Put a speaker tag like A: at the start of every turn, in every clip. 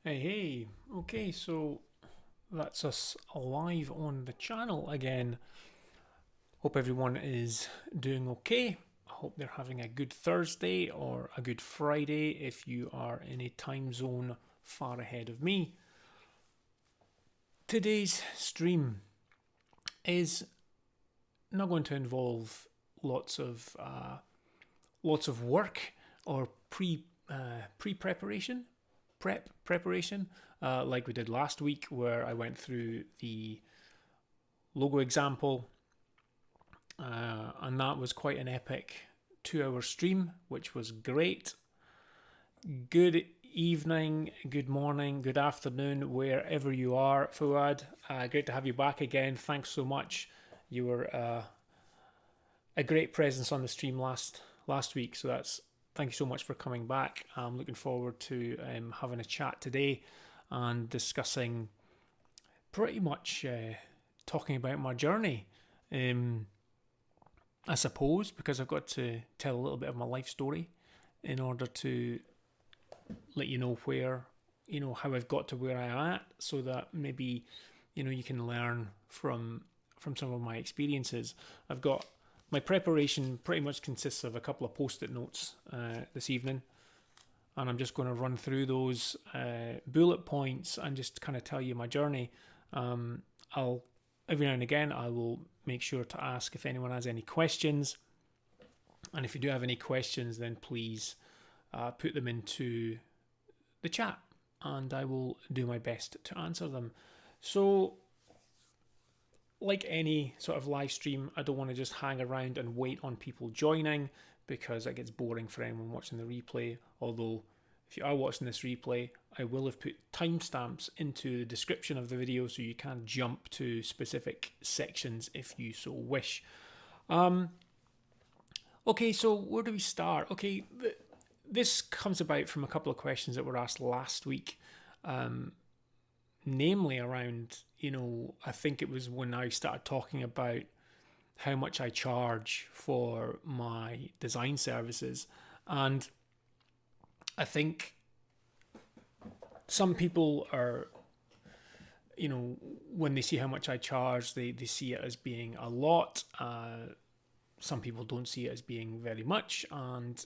A: Hey, okay, so that's us live on the channel again. Hope everyone is doing okay. I hope they're having a good Thursday or a good Friday if you are in a time zone far ahead of me. Today's stream is not going to involve lots of lots of work or pre preparation, preparation, like we did last week, where I went through the logo example, and that was quite an epic 2 hour stream, which was great. Good evening, good morning, good afternoon, wherever you are, Fuad. Great to have you back again. Thanks so much. You were a great presence on the stream last week, so that's thank you so much for coming back. I'm looking forward to having a chat today and discussing pretty much talking about my journey. Um, I suppose because I've got to tell a little bit of my life story in order to let you know where, how I've got to where I am at, so that maybe, you can learn from some of my experiences. I've got my preparation pretty much consists of a couple of post-it notes this evening, and I'm just going to run through those bullet points and just kind of tell you my journey. I'll every now and again I will make sure to ask if anyone has any questions, and if you do have any questions, then please put them into the chat, and I will do my best to answer them. So, like any sort of live stream, I don't want to just hang around and wait on people joining because it gets boring for anyone watching the replay. Although, if you are watching this replay, I will have put timestamps into the description of the video so you can jump to specific sections if you so wish. Okay, so where do we start? Okay, this comes about from a couple of questions that were asked last week, namely around, I think it was when I started talking about how much I charge for my design services. And I think some people are, when they see how much I charge, they see it as being a lot. Some people don't see it as being very much, and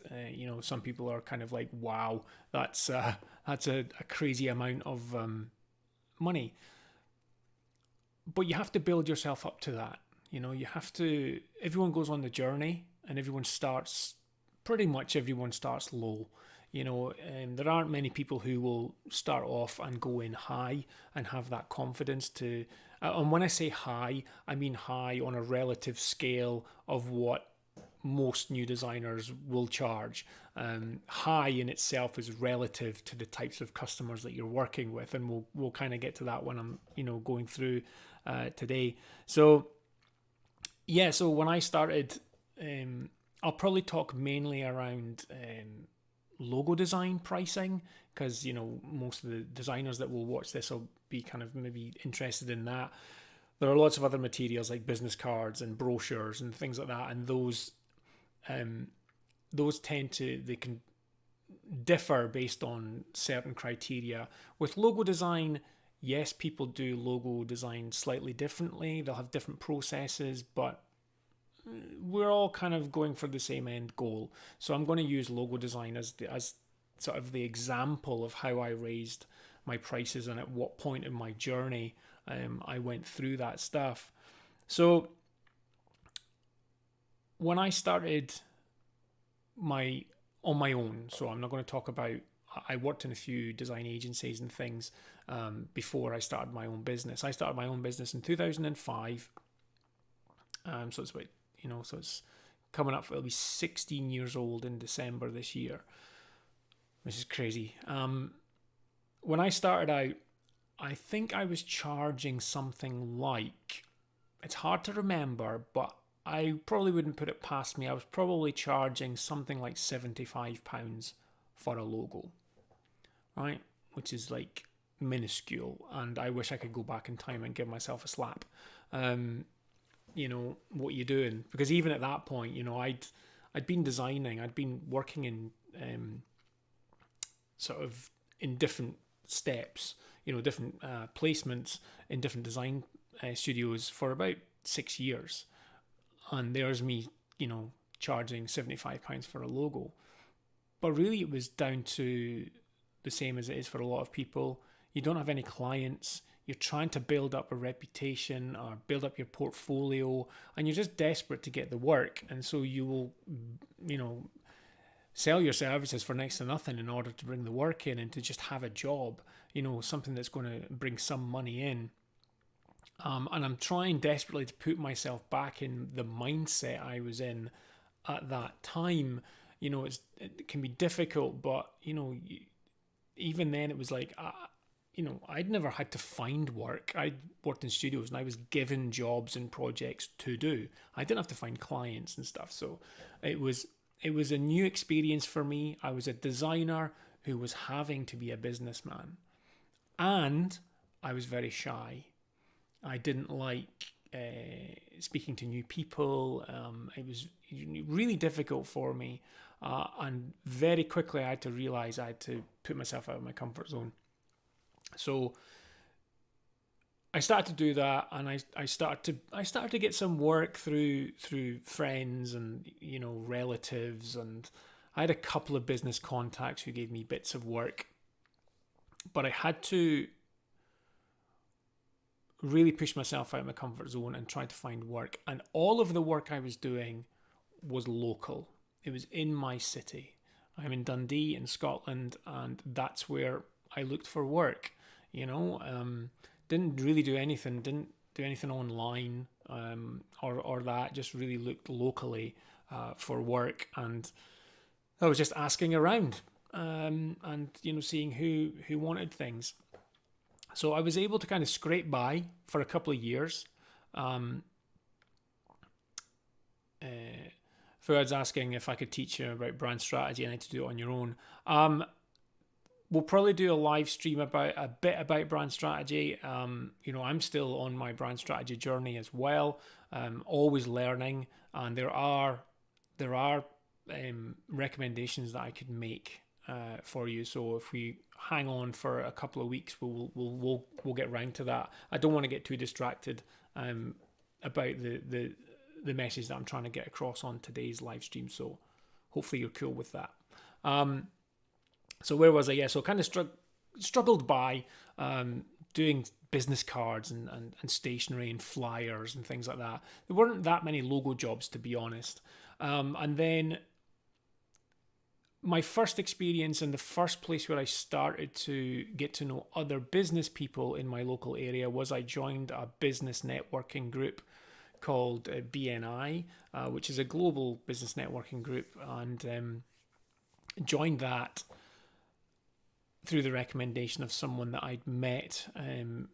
A: some people are kind of like, "Wow, that's a crazy amount of money." But you have to build yourself up to that. You have to. Everyone goes on the journey, and pretty much everyone starts low. There aren't many people who will start off and go in high and have that confidence to. And when I say high, I mean high on a relative scale of what most new designers will charge. High in itself is relative to the types of customers that you're working with, and we'll kind of get to that when I'm going through today. So yeah, so when I started, I'll probably talk mainly around logo design pricing, because most of the designers that will watch this will be kind of maybe interested in that. There are lots of other materials like business cards and brochures and things like that, and those they can differ based on certain criteria. With logo design, yes, people do logo design slightly differently. They'll have different processes, but we're all kind of going for the same end goal. So I'm going to use logo design as sort of the example of how I raised my prices and at what point in my journey I went through that stuff. So when I started my on my own, so I'm not going to talk about. I worked in a few design agencies and things before I started my own business. I started my own business in 2005. So it's about so it's coming up. It'll be 16 years old in December this year, which is crazy. When I started out, I think I was charging something like, it's hard to remember, but I probably wouldn't put it past me. I was probably charging something like £75 for a logo, right? Which is like minuscule. And I wish I could go back in time and give myself a slap. What you doing? Because even at that point, I'd been designing, I'd been working in sort of in different steps, different placements in different design studios for about 6 years. And there's me, charging £75 for a logo. But really it was down to the same as it is for a lot of people. You don't have any clients. You're trying to build up a reputation or build up your portfolio, and you're just desperate to get the work. And so you will, sell your services for next to nothing in order to bring the work in and to just have a job, something that's going to bring some money in. And I'm trying desperately to put myself back in the mindset I was in at that time. It can be difficult, but, even then it was like, I'd never had to find work. I worked in studios and I was given jobs and projects to do. I didn't have to find clients and stuff. So it was a new experience for me. I was a designer who was having to be a businessman. And I was very shy. I didn't like speaking to new people. It was really difficult for me. And very quickly I had to realize I had to put myself out of my comfort zone. So I started to do that, and I started to get some work through friends and relatives, and I had a couple of business contacts who gave me bits of work, but I had to really push myself out of my comfort zone and try to find work. And all of the work I was doing was local. It was in my city. I'm in Dundee in Scotland, and that's where I looked for work. Didn't really do anything. Didn't do anything online or that. Just really looked locally for work, and I was just asking around and seeing who wanted things. So I was able to kind of scrape by for a couple of years. Fuad's asking if I could teach you about brand strategy and how to do it on your own. We'll probably do a live stream about a bit about brand strategy. I'm still on my brand strategy journey as well. Always learning, and there are recommendations that I could make for you. So if we hang on for a couple of weeks, we'll get round to that. I don't want to get too distracted about the message that I'm trying to get across on today's live stream. So hopefully you're cool with that. So where was I? Yeah, so kind of struggled by doing business cards and stationery and flyers and things like that. There weren't that many logo jobs, to be honest. And then my first experience and the first place where I started to get to know other business people in my local area was I joined a business networking group called BNI, which is a global business networking group, and joined that through the recommendation of someone that I'd met, who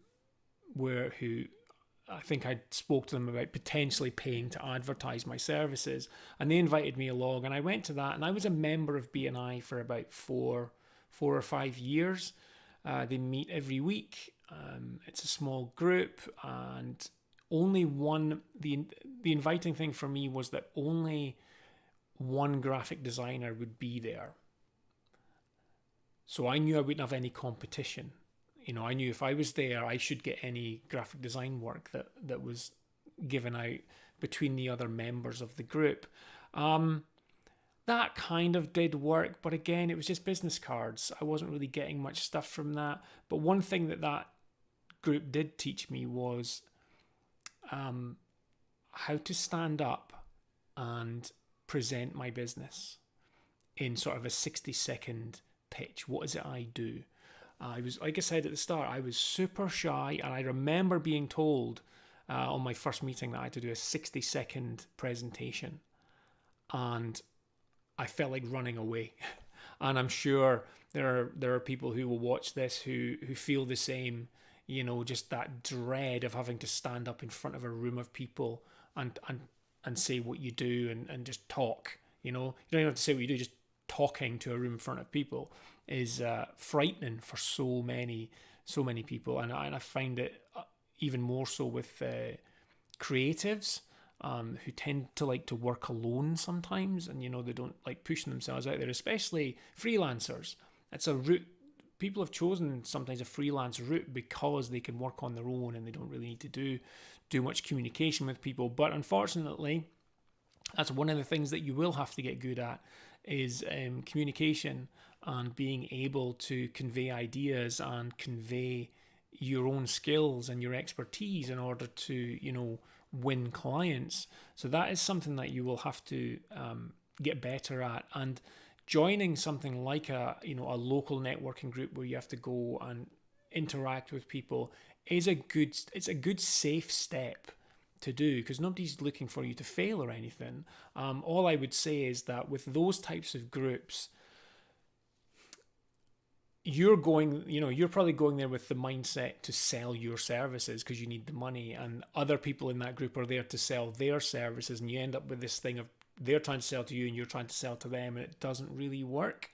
A: I think I spoke to them about potentially paying to advertise my services, and they invited me along, and I went to that, and I was a member of BNI for about four or 5 years. They meet every week. It's a small group, and only one. The inviting thing for me was that only one graphic designer would be there. So I knew I wouldn't have any competition. I knew if I was there, I should get any graphic design work that was given out between the other members of the group. That kind of did work, but again, it was just business cards. I wasn't really getting much stuff from that. But one thing that group did teach me was how to stand up and present my business in sort of a 60-second pitch. What is it I do? I was, like I said at the start, I was super shy, and I remember being told on my first meeting that I had to do a 60-second presentation, and I felt like running away. And I'm sure there are people who will watch this who feel the same. Just that dread of having to stand up in front of a room of people and say what you do and just talk. You don't even have to say what you do, just talking to a room in front of people is frightening for so many people, and I find it even more so with creatives who tend to like to work alone sometimes, and they don't like pushing themselves out there, especially freelancers. It's a route people have chosen sometimes a freelance route because they can work on their own and they don't really need to do much communication with people. But unfortunately, that's one of the things that you will have to get good at is communication and being able to convey ideas and convey your own skills and your expertise in order to, win clients. So that is something that you will have to get better at. And joining something like a local networking group where you have to go and interact with people is a good safe step to do, because nobody's looking for you to fail or anything. All I would say is that with those types of groups, you're probably going there with the mindset to sell your services because you need the money, and other people in that group are there to sell their services, and you end up with this thing of they're trying to sell to you and you're trying to sell to them, and it doesn't really work.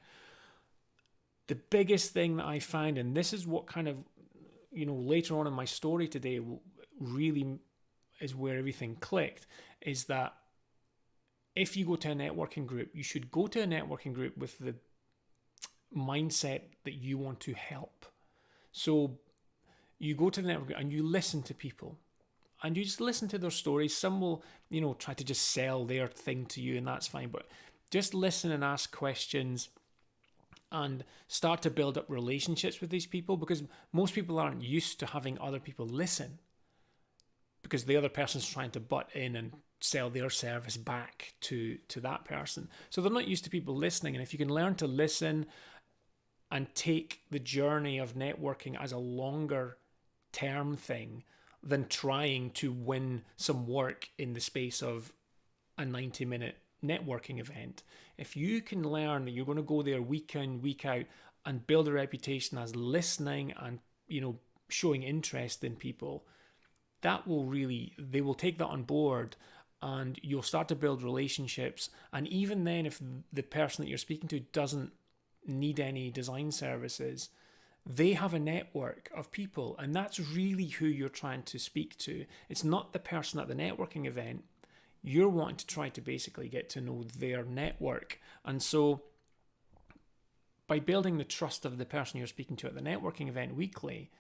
A: The biggest thing that I find, and this is what kind of, later on in my story today really is where everything clicked, is that if you go to a networking group, you should go to a networking group with the mindset that you want to help. So you go to the network and you listen to people and you just listen to their stories. Some will, try to just sell their thing to you, and that's fine, but just listen and ask questions and start to build up relationships with these people, because most people aren't used to having other people listen, because the other person's trying to butt in and sell their service back to that person. So they're not used to people listening. And if you can learn to listen and take the journey of networking as a longer term thing than trying to win some work in the space of a 90-minute networking event, if you can learn that you're going to go there week in, week out and build a reputation as listening and, showing interest in people, they will take that on board, and you'll start to build relationships. And even then, if the person that you're speaking to doesn't need any design services, they have a network of people, and that's really who you're trying to speak to. It's not the person at the networking event. You're wanting to try to basically get to know their network. And so by building the trust of the person you're speaking to at the networking event weekly,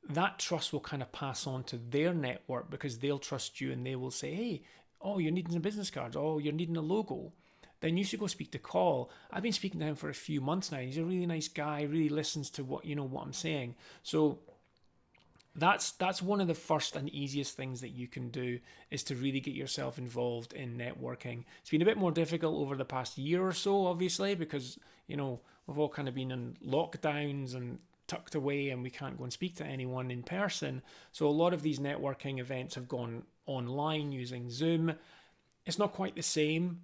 A: that trust will kind of pass on to their network, because they'll trust you and they will say, hey, oh, you're needing some business cards. Oh, you're needing a logo. Then you should go speak to Call. I've been speaking to him for a few months now. He's a really nice guy, really listens to what I'm saying. So that's one of the first and easiest things that you can do, is to really get yourself involved in networking. It's been a bit more difficult over the past year or so, obviously, because, we've all kind of been in lockdowns and tucked away and we can't go and speak to anyone in person. So a lot of these networking events have gone online using Zoom. It's not quite the same.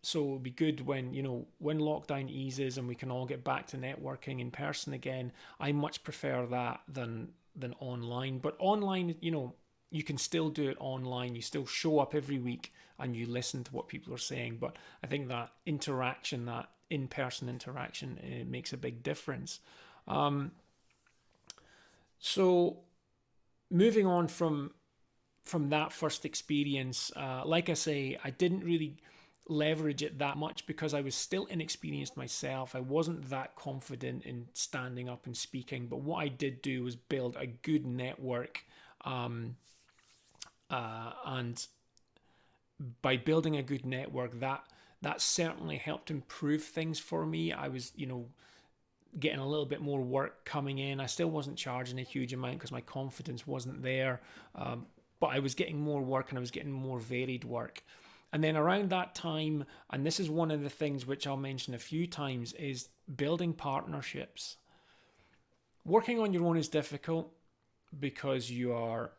A: So it'll be good when lockdown eases and we can all get back to networking in person again. I much prefer that than online. But online, you can still do it online. You still show up every week and you listen to what people are saying. But I think that interaction, that in-person interaction, it makes a big difference. So moving on from that first experience, like I say, I didn't really leverage it that much because I was still inexperienced myself. I wasn't that confident in standing up and speaking, but what I did do was build a good network, and by building a good network, that certainly helped improve things for me. I was, getting a little bit more work coming in. I still wasn't charging a huge amount because my confidence wasn't there, but I was getting more work and I was getting more varied work. And then around that time, and this is one of the things which I'll mention a few times, is building partnerships. Working on your own is difficult because you are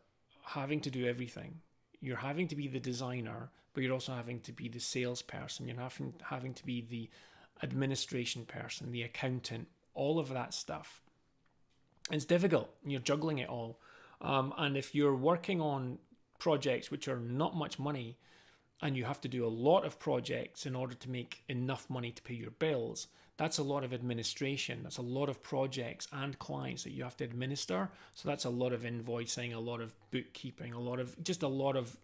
A: having to do everything. You're having to be the designer, but you're also having to be the salesperson. You're having to be the administration person, the accountant, all of that stuff. It's difficult. You're juggling it all. And if you're working on projects which are not much money, and you have to do a lot of projects in order to make enough money to pay your bills, that's a lot of administration. That's a lot of projects and clients that you have to administer. So that's a lot of invoicing, a lot of bookkeeping, a lot of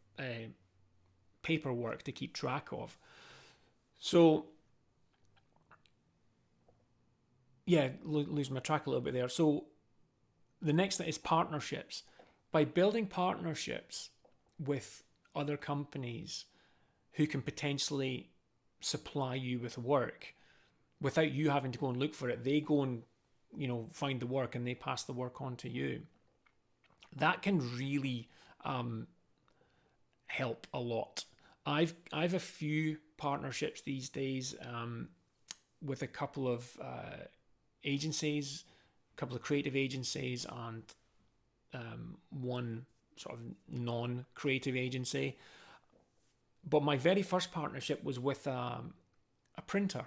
A: paperwork to keep track of. So lose my track a little bit there. So the next thing is partnerships. By building partnerships with other companies who can potentially supply you with work without you having to go and look for it, they go and find the work and they pass the work on to you. That can really help a lot. I've a few partnerships these days with a couple of agencies, a couple of creative agencies, and one sort of non-creative agency. But my very first partnership was with a printer.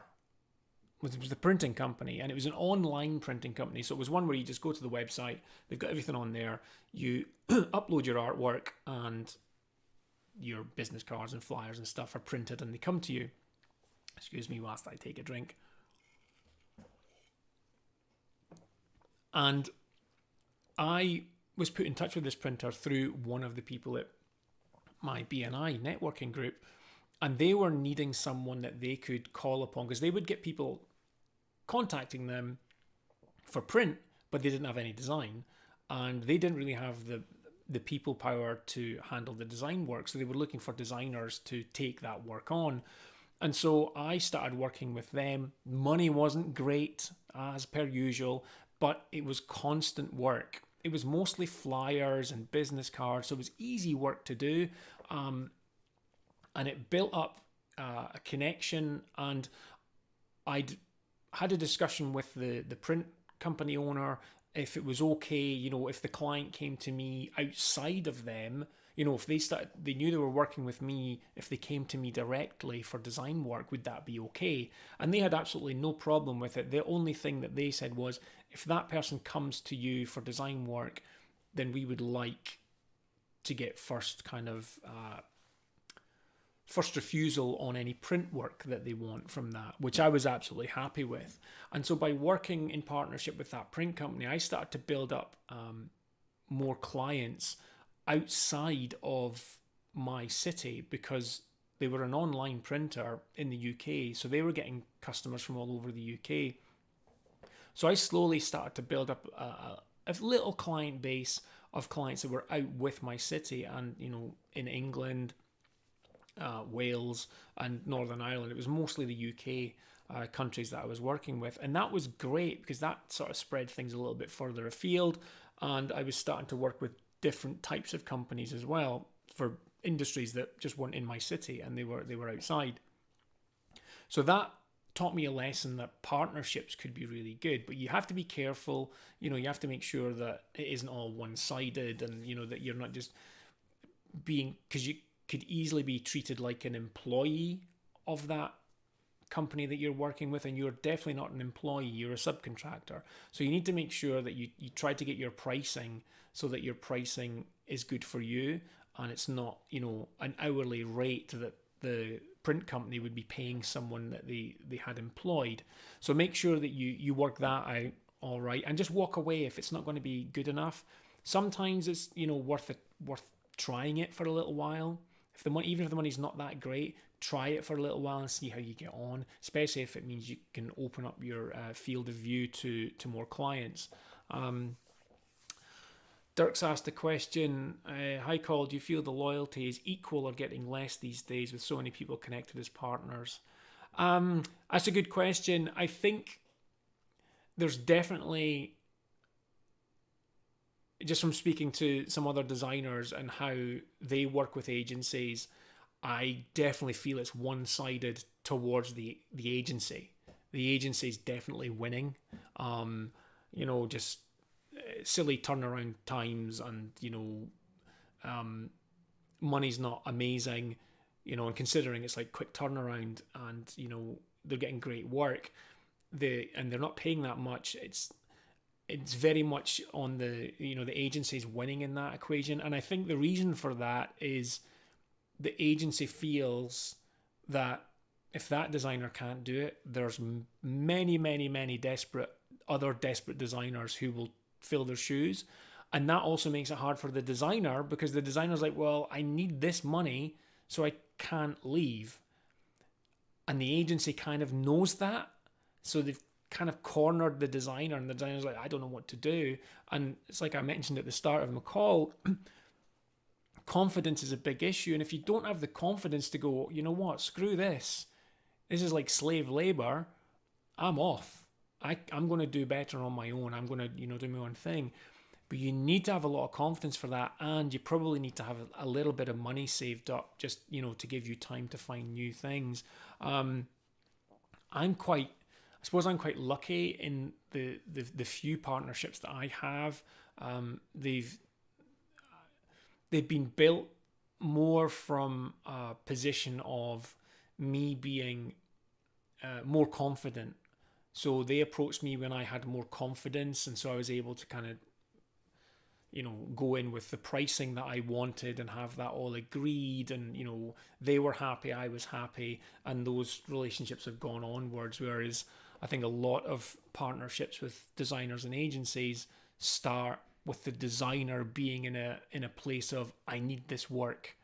A: It was the printing company, and it was an online printing company. So it was one where you just go to the website, they've got everything on there, you upload your artwork, and your business cards and flyers and stuff are printed and they come to you. Excuse me whilst I take a drink. And I was put in touch with this printer through one of the people at my BNI networking group, and they were needing someone that they could call upon because they would get people contacting them for print, but they didn't have any design, and they didn't really have the people power to handle the design work. So they were looking for designers to take that work on. And so I started working with them. Money wasn't great as per usual, but it was constant work. It was mostly flyers and business cards, so it was easy work to do. And it built up a connection, and I'd had a discussion with the print company owner if it was okay, if the client came to me outside of them, if they knew they were working with me, if they came to me directly for design work, would that be okay? And they had absolutely no problem with it. The only thing that they said was, if that person comes to you for design work, then we would like to get first refusal on any print work that they want from that, which I was absolutely happy with. And so by working in partnership with that print company, I started to build up more clients outside of my city because they were an online printer in the UK. So they were getting customers from all over the UK. So I slowly started to build up a little client base of clients that were out with my city, and, in England, Wales and Northern Ireland. It was mostly the UK countries that I was working with, and that was great because that sort of spread things a little bit further afield, and I was starting to work with different types of companies as well for industries that just weren't in my city and they were outside. So that taught me a lesson that partnerships could be really good, but you have to be careful. You have to make sure that it isn't all one-sided, and that you're not just being, because you could easily be treated like an employee of that company that you're working with, and you're definitely not an employee, you're a subcontractor. So you need to make sure that you try to get your pricing so that your pricing is good for you, and it's not an hourly rate that the print company would be paying someone that they had employed. So make sure that you work that out all right, and just walk away if it's not going to be good enough. Sometimes it's worth trying it for a little while. Even if the money's not that great, try it for a little while and see how you get on, especially if it means you can open up your field of view to more clients. Dirk's asked a question, hi Col, do you feel the loyalty is equal or getting less these days with so many people connected as partners? That's a good question. I think there's definitely, just from speaking to some other designers and how they work with agencies, I definitely feel it's one-sided towards the agency. The agency is definitely winning. Just silly turnaround times, and money's not amazing, and considering it's like quick turnaround, and they're getting great work, and they're not paying that much. It's very much on the agency's winning in that equation. And I think the reason for that is the agency feels that if that designer can't do it, there's many, many, many desperate designers who will fill their shoes. And that also makes it hard for the designer, because the designer's like, well, I need this money, so I can't leave. And the agency kind of knows that. So they've kind of cornered the designer, and the designer's like, I don't know what to do. And it's like I mentioned at the start of my call, confidence is a big issue. And if you don't have the confidence to go, you know what, screw this. This is like slave labor. I'm off. I'm going to do better on my own. I'm going to, do my own thing. But you need to have a lot of confidence for that. And you probably need to have a little bit of money saved up just, to give you time to find new things. I suppose I'm quite lucky in the few partnerships that I have. They've been built more from a position of me being more confident. So they approached me when I had more confidence, and so I was able to kind of, go in with the pricing that I wanted and have that all agreed, and they were happy, I was happy, and those relationships have gone onwards. Whereas I think a lot of partnerships with designers and agencies start with the designer being in a place of, I need this work.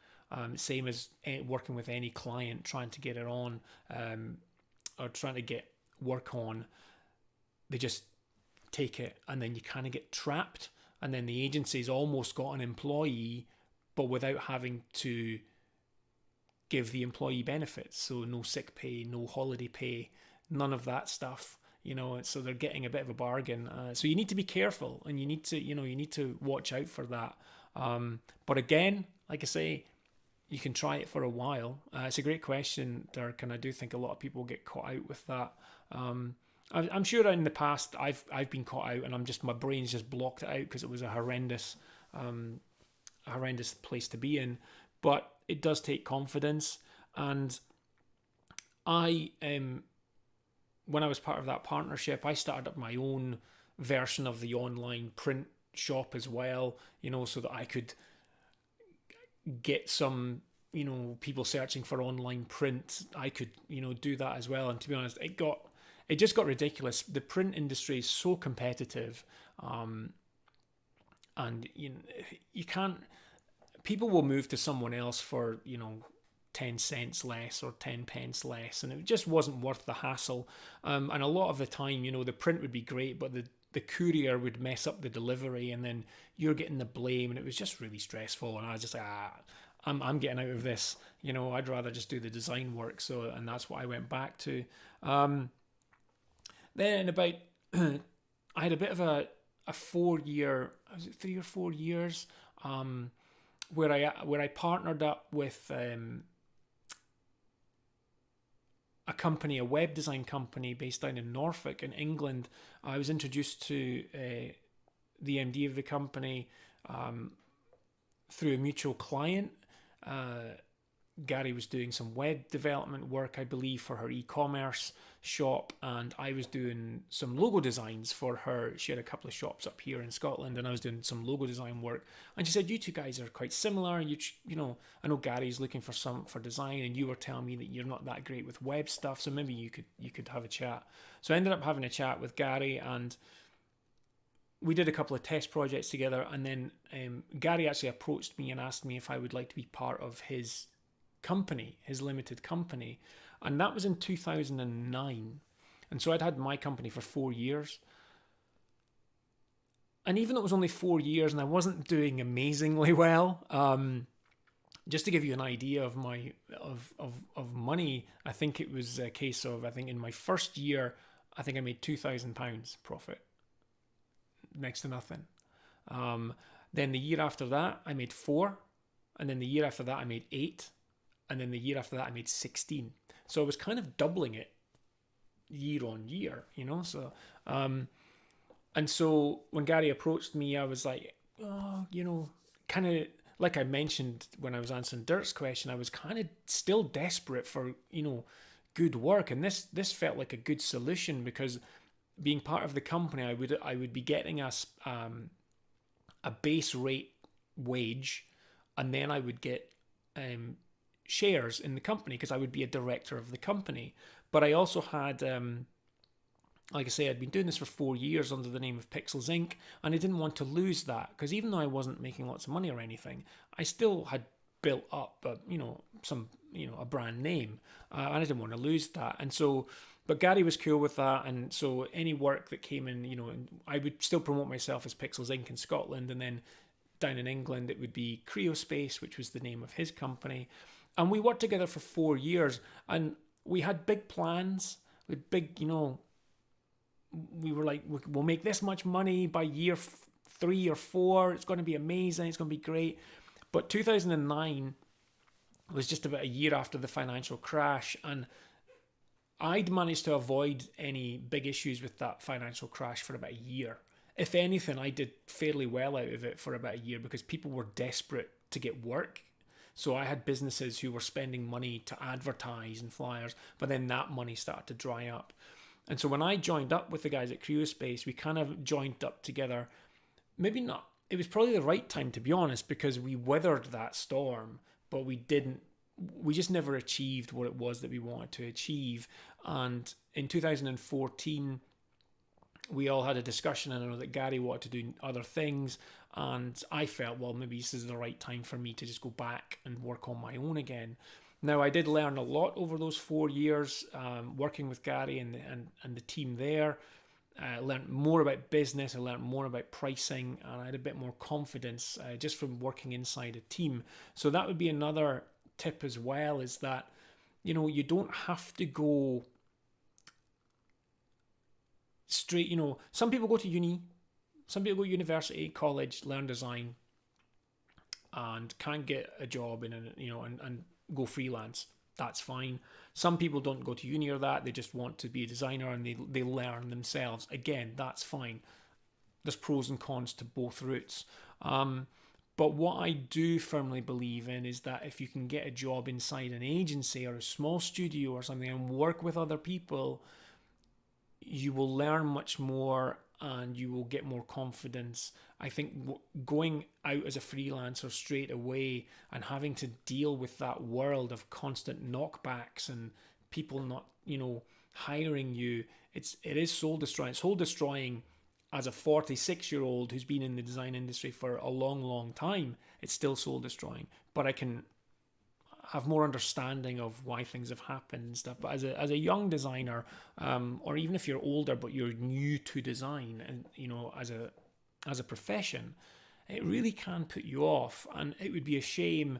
A: Same as working with any client, trying to get it on, or trying to get work on. They just take it, and then you kind of get trapped, and then the agency's almost got an employee, but without having to give the employee benefits. So no sick pay, no holiday pay, none of that stuff. So they're getting a bit of a bargain. So you need to be careful, and you need to watch out for that. But again, like I say, you can try it for a while. It's a great question, Dirk, and I do think a lot of people get caught out with that. I'm sure in the past I've been caught out, and my brain's just blocked it out because it was a horrendous place to be in. But it does take confidence, and when I was part of that partnership, I started up my own version of the online print shop as well, so that I could get some, people searching for online print. I could, do that as well. And to be honest, it just got ridiculous. The print industry is so competitive, and you can't. People will move to someone else for 10 cents less or 10 pence less, and it just wasn't worth the hassle. And a lot of the time, the print would be great, but the courier would mess up the delivery, and then you're getting the blame, and it was just really stressful. And I was just like, I'm getting out of this. I'd rather just do the design work. And that's what I went back to. Then about, I had a bit of a 4-year, was it 3 or 4 years, where I partnered up with a company, a web design company based down in Norfolk in England. I was introduced to the MD of the company through a mutual client. Gary was doing some web development work, I believe, for her e-commerce shop, and I was doing some logo designs for her. She had a couple of shops up here in Scotland, and I was doing some logo design work. And she said, "You two guys are quite similar. I know Gary's looking for design, and you were telling me that you're not that great with web stuff, so maybe you could have a chat." So I ended up having a chat with Gary, and we did a couple of test projects together. And then Gary actually approached me and asked me if I would like to be part of his company, his limited company, and that was in 2009. And so I'd had my company for 4 years, and even though it was only 4 years and I wasn't doing amazingly well, just to give you an idea of my of money, I think it was a case of, I think in my first year, I think I made £2,000 profit, next to nothing. Then the year after that I made 4, and then the year after that I made 8, and then the year after that I made 16. So I was kind of doubling it year on year, So, and so when Gary approached me, I was like, kind of like I mentioned when I was answering Dirk's question, I was kind of still desperate for, good work. And this felt like a good solution, because being part of the company, I would be getting a base rate wage, and then I would get shares in the company because I would be a director of the company. But I also had, like I say, I'd been doing this for 4 years under the name of Pixels Inc., and I didn't want to lose that, because even though I wasn't making lots of money or anything, I still had built up a brand name, and I didn't want to lose that. And so But Gary was cool with that, and so any work that came in, I would still promote myself as Pixels Inc. in Scotland, and then down in England it would be Creospace, which was the name of his company. And we worked together for 4 years, and we had big plans with big, we were like, we'll make this much money by year 3 or 4. It's going to be amazing. It's going to be great. But 2009 was just about a year after the financial crash, and I'd managed to avoid any big issues with that financial crash for about a year. If anything, I did fairly well out of it for about a year because people were desperate to get work. So I had businesses who were spending money to advertise and flyers, but then that money started to dry up. And so when I joined up with the guys at Creospace, we kind of joined up together. Maybe not. It was probably the right time, to be honest, because we weathered that storm, but we just never achieved what it was that we wanted to achieve. And in 2014, we all had a discussion, and I know that Gary wanted to do other things, and I felt, well, maybe this is the right time for me to just go back and work on my own again. Now, I did learn a lot over those 4 years working with Gary and the team there. I learned more about business, I learned more about pricing, and I had a bit more confidence just from working inside a team. So that would be another tip as well, is that, you don't have to go straight, some people go to uni, some people go to university, college, learn design, and can't get a job and go freelance. That's fine. Some people don't go to uni or that, they just want to be a designer and they learn themselves. Again, that's fine. There's pros and cons to both routes. But what I do firmly believe in is that if you can get a job inside an agency or a small studio or something and work with other people, you will learn much more and you will get more confidence. I think going out as a freelancer straight away and having to deal with that world of constant knockbacks and people not, hiring you, it is soul destroying. It's soul destroying as a 46-year-old who's been in the design industry for a long, long time. It's still soul destroying, but I can have more understanding of why things have happened and stuff. But as a young designer, or even if you're older but you're new to design, and as a profession, it really can put you off, and it would be a shame.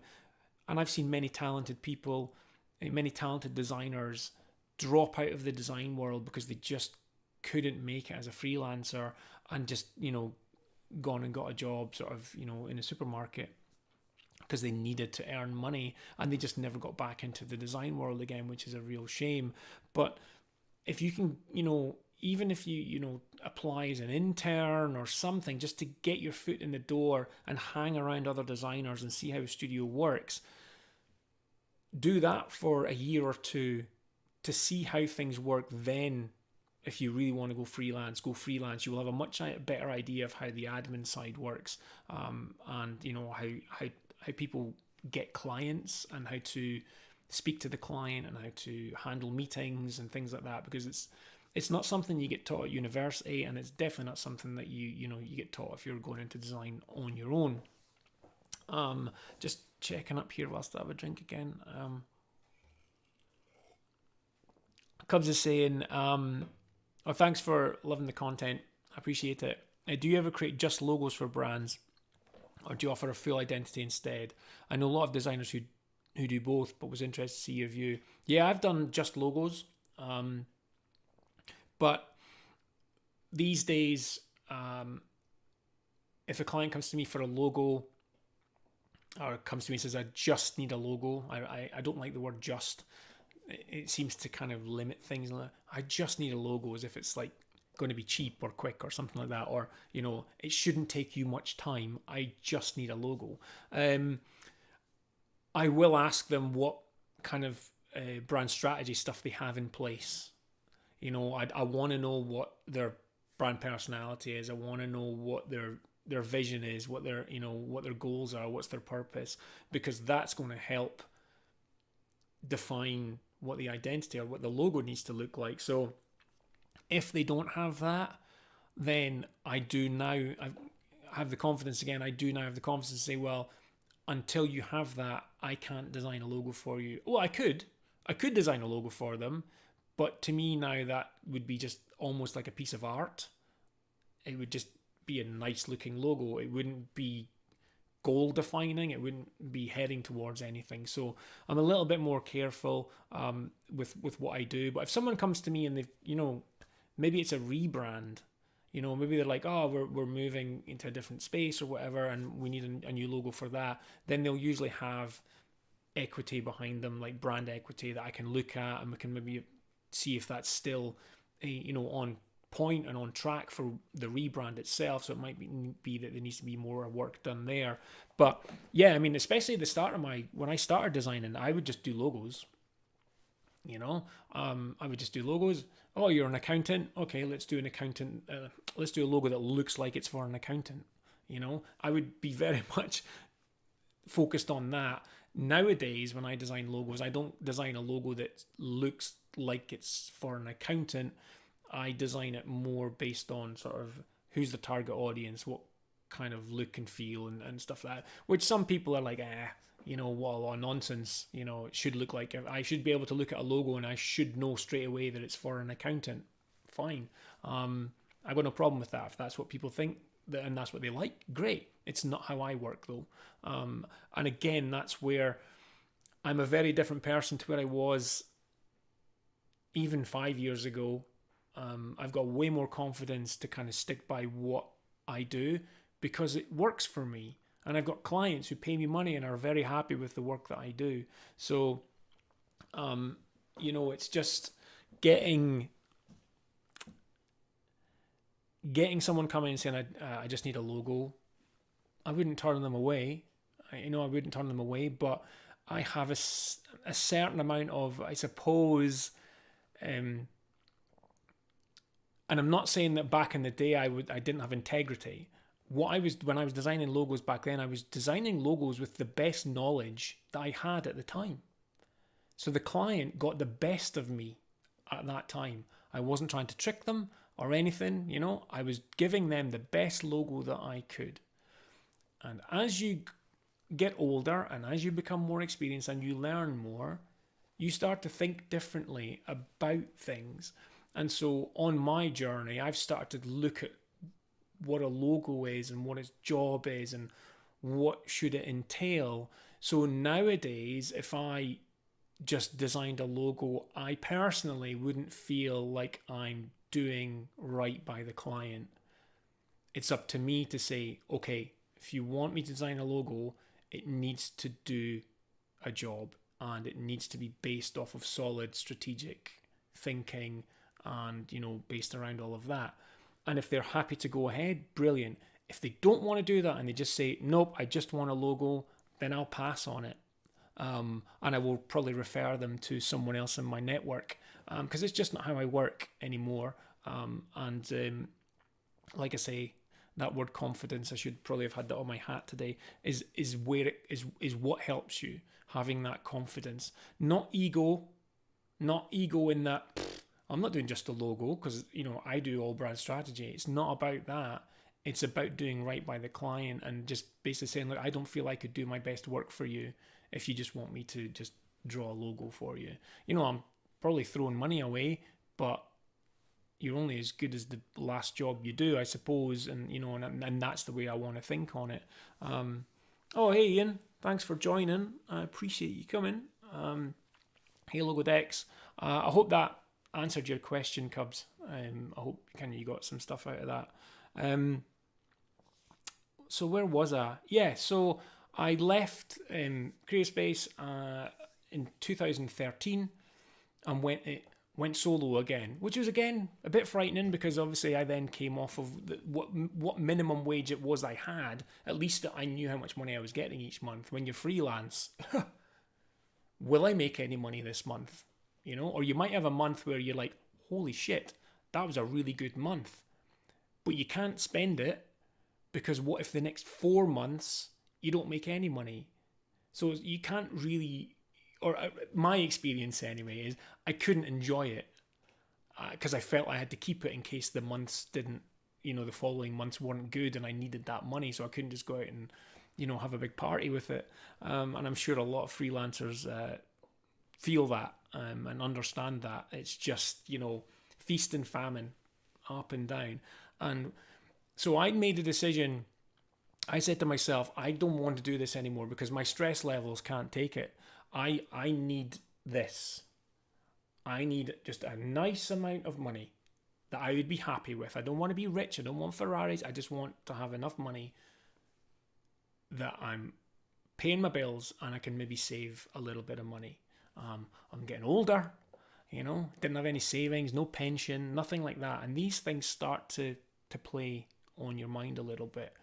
A: And I've seen many talented people, many talented designers drop out of the design world because they just couldn't make it as a freelancer and just gone and got a job sort of in a supermarket because they needed to earn money, and they just never got back into the design world again, which is a real shame. But if you can, even if you apply as an intern or something, just to get your foot in the door and hang around other designers and see how a studio works, do that for a year or two to see how things work. Then if you really want to go freelance, you will have a much better idea of how the admin side works, and how people get clients and how to speak to the client and how to handle meetings and things like that, because it's not something you get taught at university, and it's definitely not something that you get taught if you're going into design on your own. Just checking up here whilst I have a drink again. Cubs is saying, thanks for loving the content. I appreciate it. Do you ever create just logos for brands, or do you offer a full identity instead? I know a lot of designers who do both, but was interested to see your view. Yeah, I've done just logos. But these days, if a client comes to me for a logo, or comes to me and says, I just need a logo, I don't like the word just. It seems to kind of limit things. I just need a logo, as if it's like going to be cheap or quick or something like that, or it shouldn't take you much time. I just need a logo. I will ask them what kind of brand strategy stuff they have in place. I want to know what their brand personality is. I want to know what their vision is, what their goals are, what's their purpose, because that's going to help define what the identity or what the logo needs to look like. So if they don't have that, then I have the confidence again. I do now have the confidence to say, well, until you have that, I can't design a logo for you. Well, I could design a logo for them, But to me now, that would be just almost like a piece of art. It would just be a nice looking logo. It wouldn't be goal defining. It wouldn't be heading towards anything. So I'm a little bit more careful with what I do. But if someone comes to me and they've, maybe it's a rebrand, maybe they're like, oh, we're moving into a different space or whatever, and we need a new logo for that, then they'll usually have equity behind them, like brand equity that I can look at, and we can maybe see if that's still, on point and on track for the rebrand itself. So it might be that there needs to be more work done there. But yeah, I mean, especially at the start of when I started designing, I would just do logos. I would just do logos. Oh, you're an accountant. Okay, let's do an accountant. Let's do a logo that looks like it's for an accountant. I would be very much focused on that. Nowadays, when I design logos, I don't design a logo that looks like it's for an accountant. I design it more based on sort of who's the target audience, what kind of look and feel and stuff like that, which some people are like, what nonsense, it should look like. I should be able to look at a logo and I should know straight away that it's for an accountant. Fine. I've got no problem with that. If that's what people think and that's what they like, great. It's not how I work though. And again, that's where I'm a very different person to where I was even 5 years ago. I've got way more confidence to kind of stick by what I do because it works for me. And I've got clients who pay me money and are very happy with the work that I do. So, it's just getting someone coming and saying, I just need a logo. I wouldn't turn them away. I wouldn't turn them away, but I have a certain amount of, I suppose, and I'm not saying that back in the day I didn't have integrity. When I was designing logos back then, I was designing logos with the best knowledge that I had at the time. So the client got the best of me at that time. I wasn't trying to trick them or anything, I was giving them the best logo that I could. And as you get older and as you become more experienced and you learn more, you start to think differently about things. And so on my journey, I've started to look at what a logo is and what its job is and what should it entail. So nowadays, if I just designed a logo, I personally wouldn't feel like I'm doing right by the client. It's up to me to say, okay, if you want me to design a logo, it needs to do a job and it needs to be based off of solid strategic thinking and, based around all of that. And if they're happy to go ahead, brilliant. If they don't want to do that and they just say, nope, I just want a logo, then I'll pass on it. And I will probably refer them to someone else in my network because it's just not how I work anymore. Like I say, that word confidence, I should probably have had that on my hat today, is where it is what helps you, having that confidence. Not ego in that, I'm not doing just a logo because, I do all brand strategy. It's not about that. It's about doing right by the client and just basically saying, look, I don't feel I could do my best work for you if you just want me to just draw a logo for you. I'm probably throwing money away, but you're only as good as the last job you do, I suppose. And, and that's the way I want to think on it. Oh, hey, Ian, thanks for joining. I appreciate you coming. Hey, Logodex. I hope that answered your question, Cubs. I hope you got some stuff out of that. So where was I? Yeah, so I left CreateSpace in 2013 and went solo again, which was again a bit frightening because obviously I then came off of what minimum wage it was I had. At least I knew how much money I was getting each month. When you're freelance, will I make any money this month? Or you might have a month where you're like, holy shit, that was a really good month. But you can't spend it because what if the next 4 months you don't make any money? So you can't really, or my experience anyway, is I couldn't enjoy it because I felt I had to keep it in case the months didn't, the following months weren't good and I needed that money. So I couldn't just go out and, have a big party with it. And I'm sure a lot of freelancers feel that. and understand that it's just, feast and famine, up and down. And so I made a decision. I said to myself, I don't want to do this anymore because my stress levels can't take it. I need this. I need just a nice amount of money that I would be happy with. I don't want to be rich. I don't want Ferraris. I just want to have enough money that I'm paying my bills and I can maybe save a little bit of money. I'm getting older, didn't have any savings, no pension, nothing like that. And these things start to play on your mind a little bit.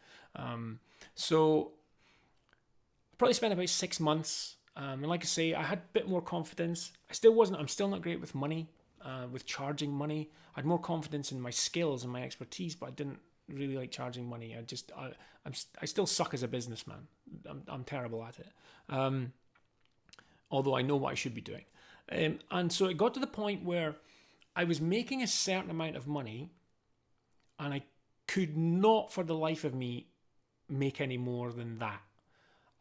A: So I probably spent about 6 months. And like I say, I had a bit more confidence. I'm still not great with money, with charging money. I had more confidence in my skills and my expertise, but I didn't really like charging money. I still suck as a businessman. I'm terrible at it. Although I know what I should be doing. And so it got to the point where I was making a certain amount of money and I could not for the life of me make any more than that.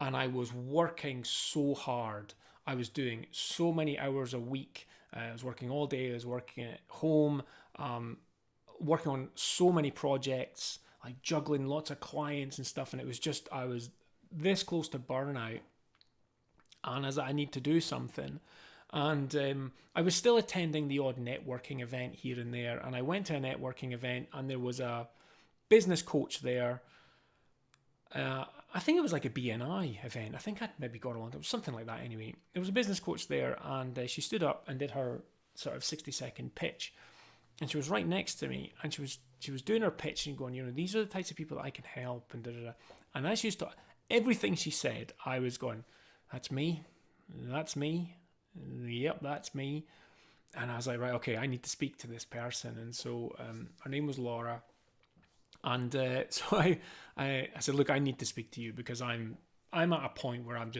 A: And I was working so hard. I was doing so many hours a week. I was working all day. I was working at home, working on so many projects, like juggling lots of clients and stuff. And it was just, I was this close to burnout. And as I need to do something. And I was still attending the odd networking event here and there. And I went to a networking event and there was a business coach there. I think it was like a BNI event. I think I'd maybe got along. It was something like that anyway. There was a business coach there and she stood up and did her sort of 60-second pitch. And she was right next to me and she was doing her pitch and going, these are the types of people that I can help and da-da-da. And as she was everything she said, I was going, that's me. Yep, that's me. And I was like, right, okay, I need to speak to this person. And so her name was Laura. And so I said, look, I need to speak to you because I'm at a point where I'm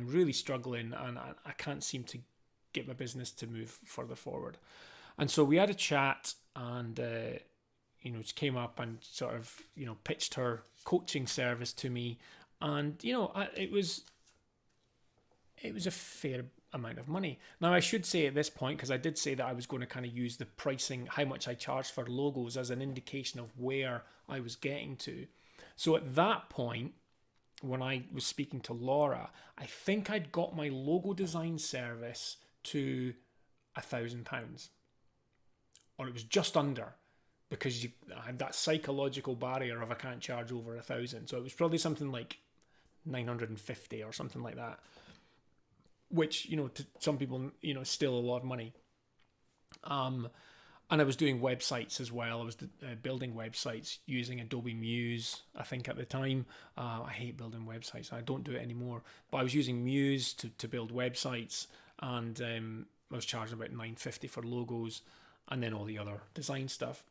A: really struggling and I can't seem to get my business to move further forward. And so we had a chat and, she came up and sort of, pitched her coaching service to me. And, it was a fair amount of money. Now, I should say at this point, because I did say that I was going to kind of use the pricing, how much I charged for logos as an indication of where I was getting to. So at that point, when I was speaking to Laura, I think I'd got my logo design service to £1,000. Or it was just under, because I had that psychological barrier of I can't charge over 1,000. So it was probably something like 950 or something like that. Which, to some people, is still a lot of money. And I was doing websites as well. I was building websites using Adobe Muse, I think at the time. I hate building websites. I don't do it anymore. But I was using Muse to build websites. And I was charging about $9.50 for logos and then all the other design stuff.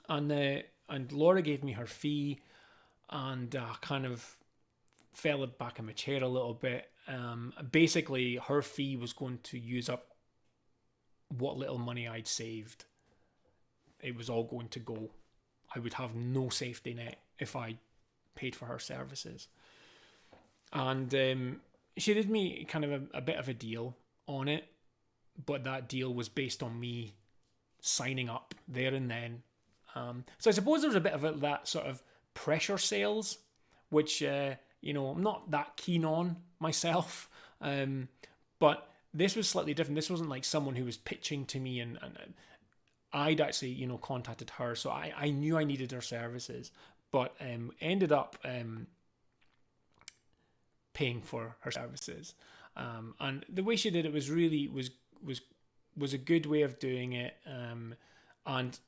A: And Laura gave me her fee and kind of fell back in my chair a little bit. Basically, her fee was going to use up what little money I'd saved. It was all going to go. I would have no safety net if I paid for her services. And she did me kind of a bit of a deal on it, but that deal was based on me signing up there and then. So I suppose there's a bit of that sort of pressure sales, which I'm not that keen on myself. But this was slightly different. This wasn't like someone who was pitching to me and I'd actually, contacted her. So I knew I needed her services, but ended up paying for her services. And the way she did it was really was a good way of doing it. And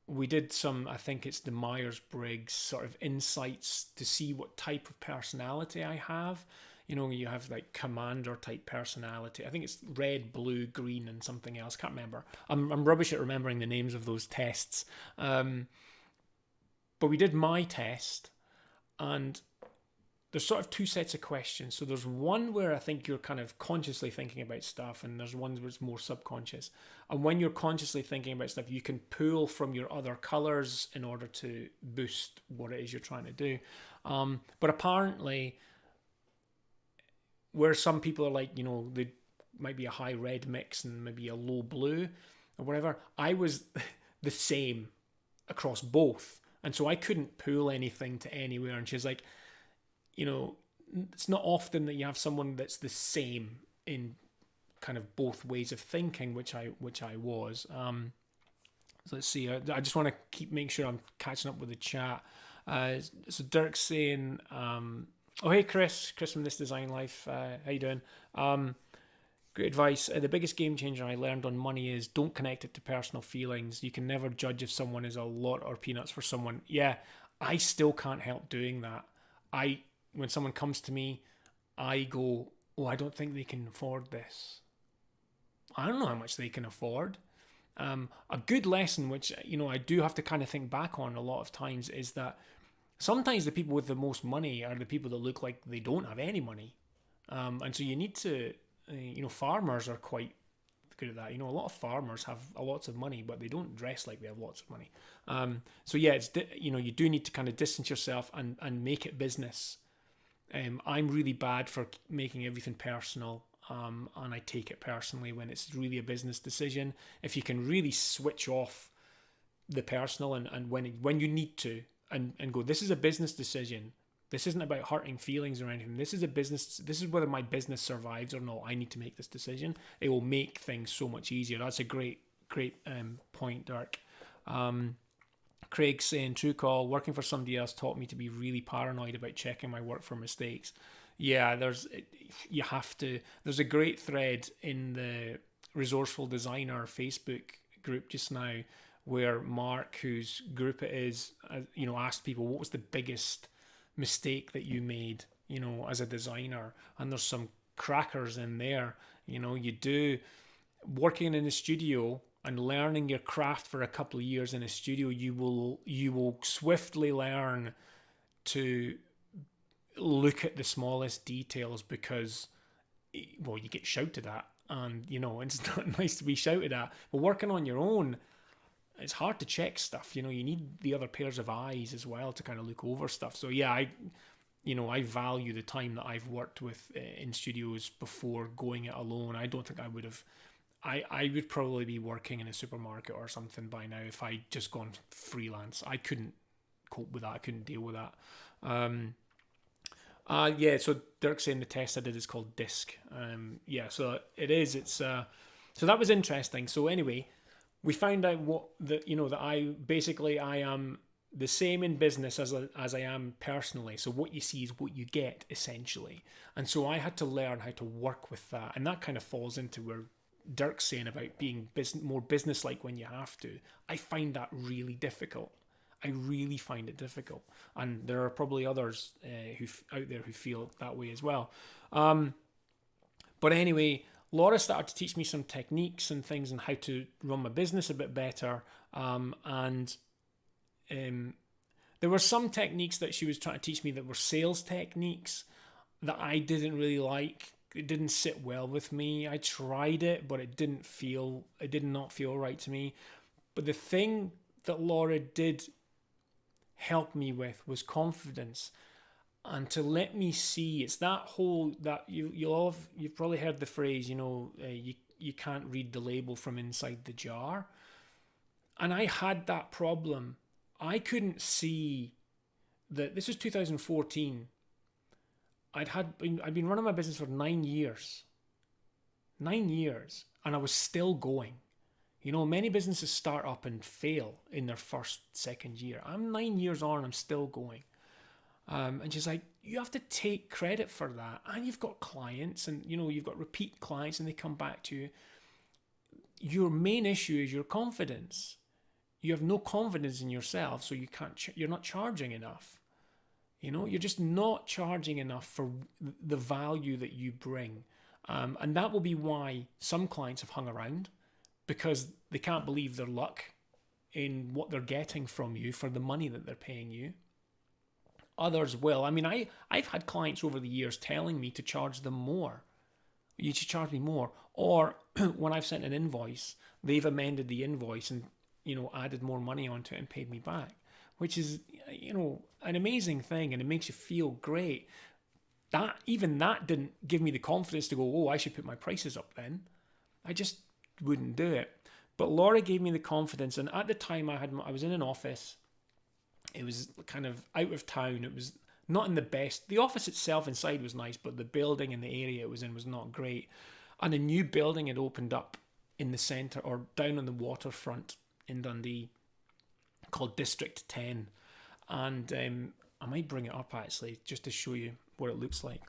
A: we did some, I think it's the Myers-Briggs sort of insights to see what type of personality I have. You have like commander type personality. I think it's red, blue, green, and something else. Can't remember. I'm rubbish at remembering the names of those tests. But we did my test, and there's sort of two sets of questions. So there's one where I think you're kind of consciously thinking about stuff, and there's one where it's more subconscious. And when you're consciously thinking about stuff, you can pull from your other colors in order to boost what it is you're trying to do. But apparently, where some people are like, they might be a high red mix and maybe a low blue or whatever. I was the same across both. And so I couldn't pull anything to anywhere. And she's like, it's not often that you have someone that's the same in kind of both ways of thinking, which I was. So let's see. I just want to keep making sure I'm catching up with the chat. So Dirk's saying, oh hey Chris from This Design Life, how you doing? Great advice. The biggest game changer I learned on money is don't connect it to personal feelings. You can never judge if someone is a lot or peanuts for someone. Yeah, I still can't help doing that. When someone comes to me, I go, oh, I don't think they can afford this. I don't know how much they can afford. A good lesson, which I do have to kind of think back on a lot of times, is that sometimes the people with the most money are the people that look like they don't have any money, and so you need to, farmers are quite good at that. A lot of farmers have lots of money, but they don't dress like they have lots of money. So yeah, it's you do need to kind of distance yourself and make it business. I'm really bad for making everything personal. And I take it personally when it's really a business decision. If you can really switch off the personal and when you need to and go, this is a business decision. This isn't about hurting feelings or anything. This is a business. This is whether my business survives or not. I need to make this decision. It will make things so much easier. That's a great point, Dirk. Craig's saying, true call, working for somebody else taught me to be really paranoid about checking my work for mistakes. Yeah, there's a great thread in the Resourceful Designer Facebook group just now where Mark, whose group it is, asked people what was the biggest mistake that you made, as a designer. And there's some crackers in there. You do working in a studio and learning your craft for a couple of years in a studio, you will swiftly learn to look at the smallest details because, well, you get shouted at, and it's not nice to be shouted at. But working on your own, it's hard to check stuff. You need the other pairs of eyes as well to kind of look over stuff. So yeah, I value the time that I've worked with in studios before going it alone. I don't think I would have. I would probably be working in a supermarket or something by now if I'd just gone freelance. I couldn't cope with that. I couldn't deal with that. Yeah, so Dirk's saying the test I did is called DISC. Yeah, so it is. It's so that was interesting. So anyway, we found out that I am the same in business as I am personally. So what you see is what you get, essentially. And so I had to learn how to work with that, and that kind of falls into where Dirk's saying about being more business-like when you have to. I find that really difficult. I really find it difficult, and there are probably others out there who feel that way as well. But anyway, Laura started to teach me some techniques and things and how to run my business a bit better. And there were some techniques that she was trying to teach me that were sales techniques that I didn't really like. It didn't sit well with me. I tried it, but it did not feel right to me. But the thing that Laura did help me with was confidence, and to let me see. It's that whole that you've probably heard the phrase, you can't read the label from inside the jar. And I had that problem. I couldn't see that. This was 2014. I'd been running my business for 9 years. 9 years, and I was still going. Many businesses start up and fail in their second year. I'm 9 years on, I'm still going. And she's like, you have to take credit for that. And you've got clients, and you've got repeat clients, and they come back to you. Your main issue is your confidence. You have no confidence in yourself, so you're not charging enough. You're just not charging enough for the value that you bring. And that will be why some clients have hung around, because they can't believe their luck in what they're getting from you for the money that they're paying you. Others will. I mean, I've had clients over the years telling me to charge them more. You should charge me more. Or when I've sent an invoice, they've amended the invoice and, added more money onto it and paid me back, which is, an amazing thing, and it makes you feel great. even that didn't give me the confidence to go, oh, I should put my prices up then. I just wouldn't do it. But Laura gave me the confidence, and at the time I was in an office. It was kind of out of town. It was not in the best. The office itself inside was nice, but the building and the area it was in was not great. And a new building had opened up in the centre, or down on the waterfront in Dundee, called District 10. And I might bring it up actually, just to show you what it looks like.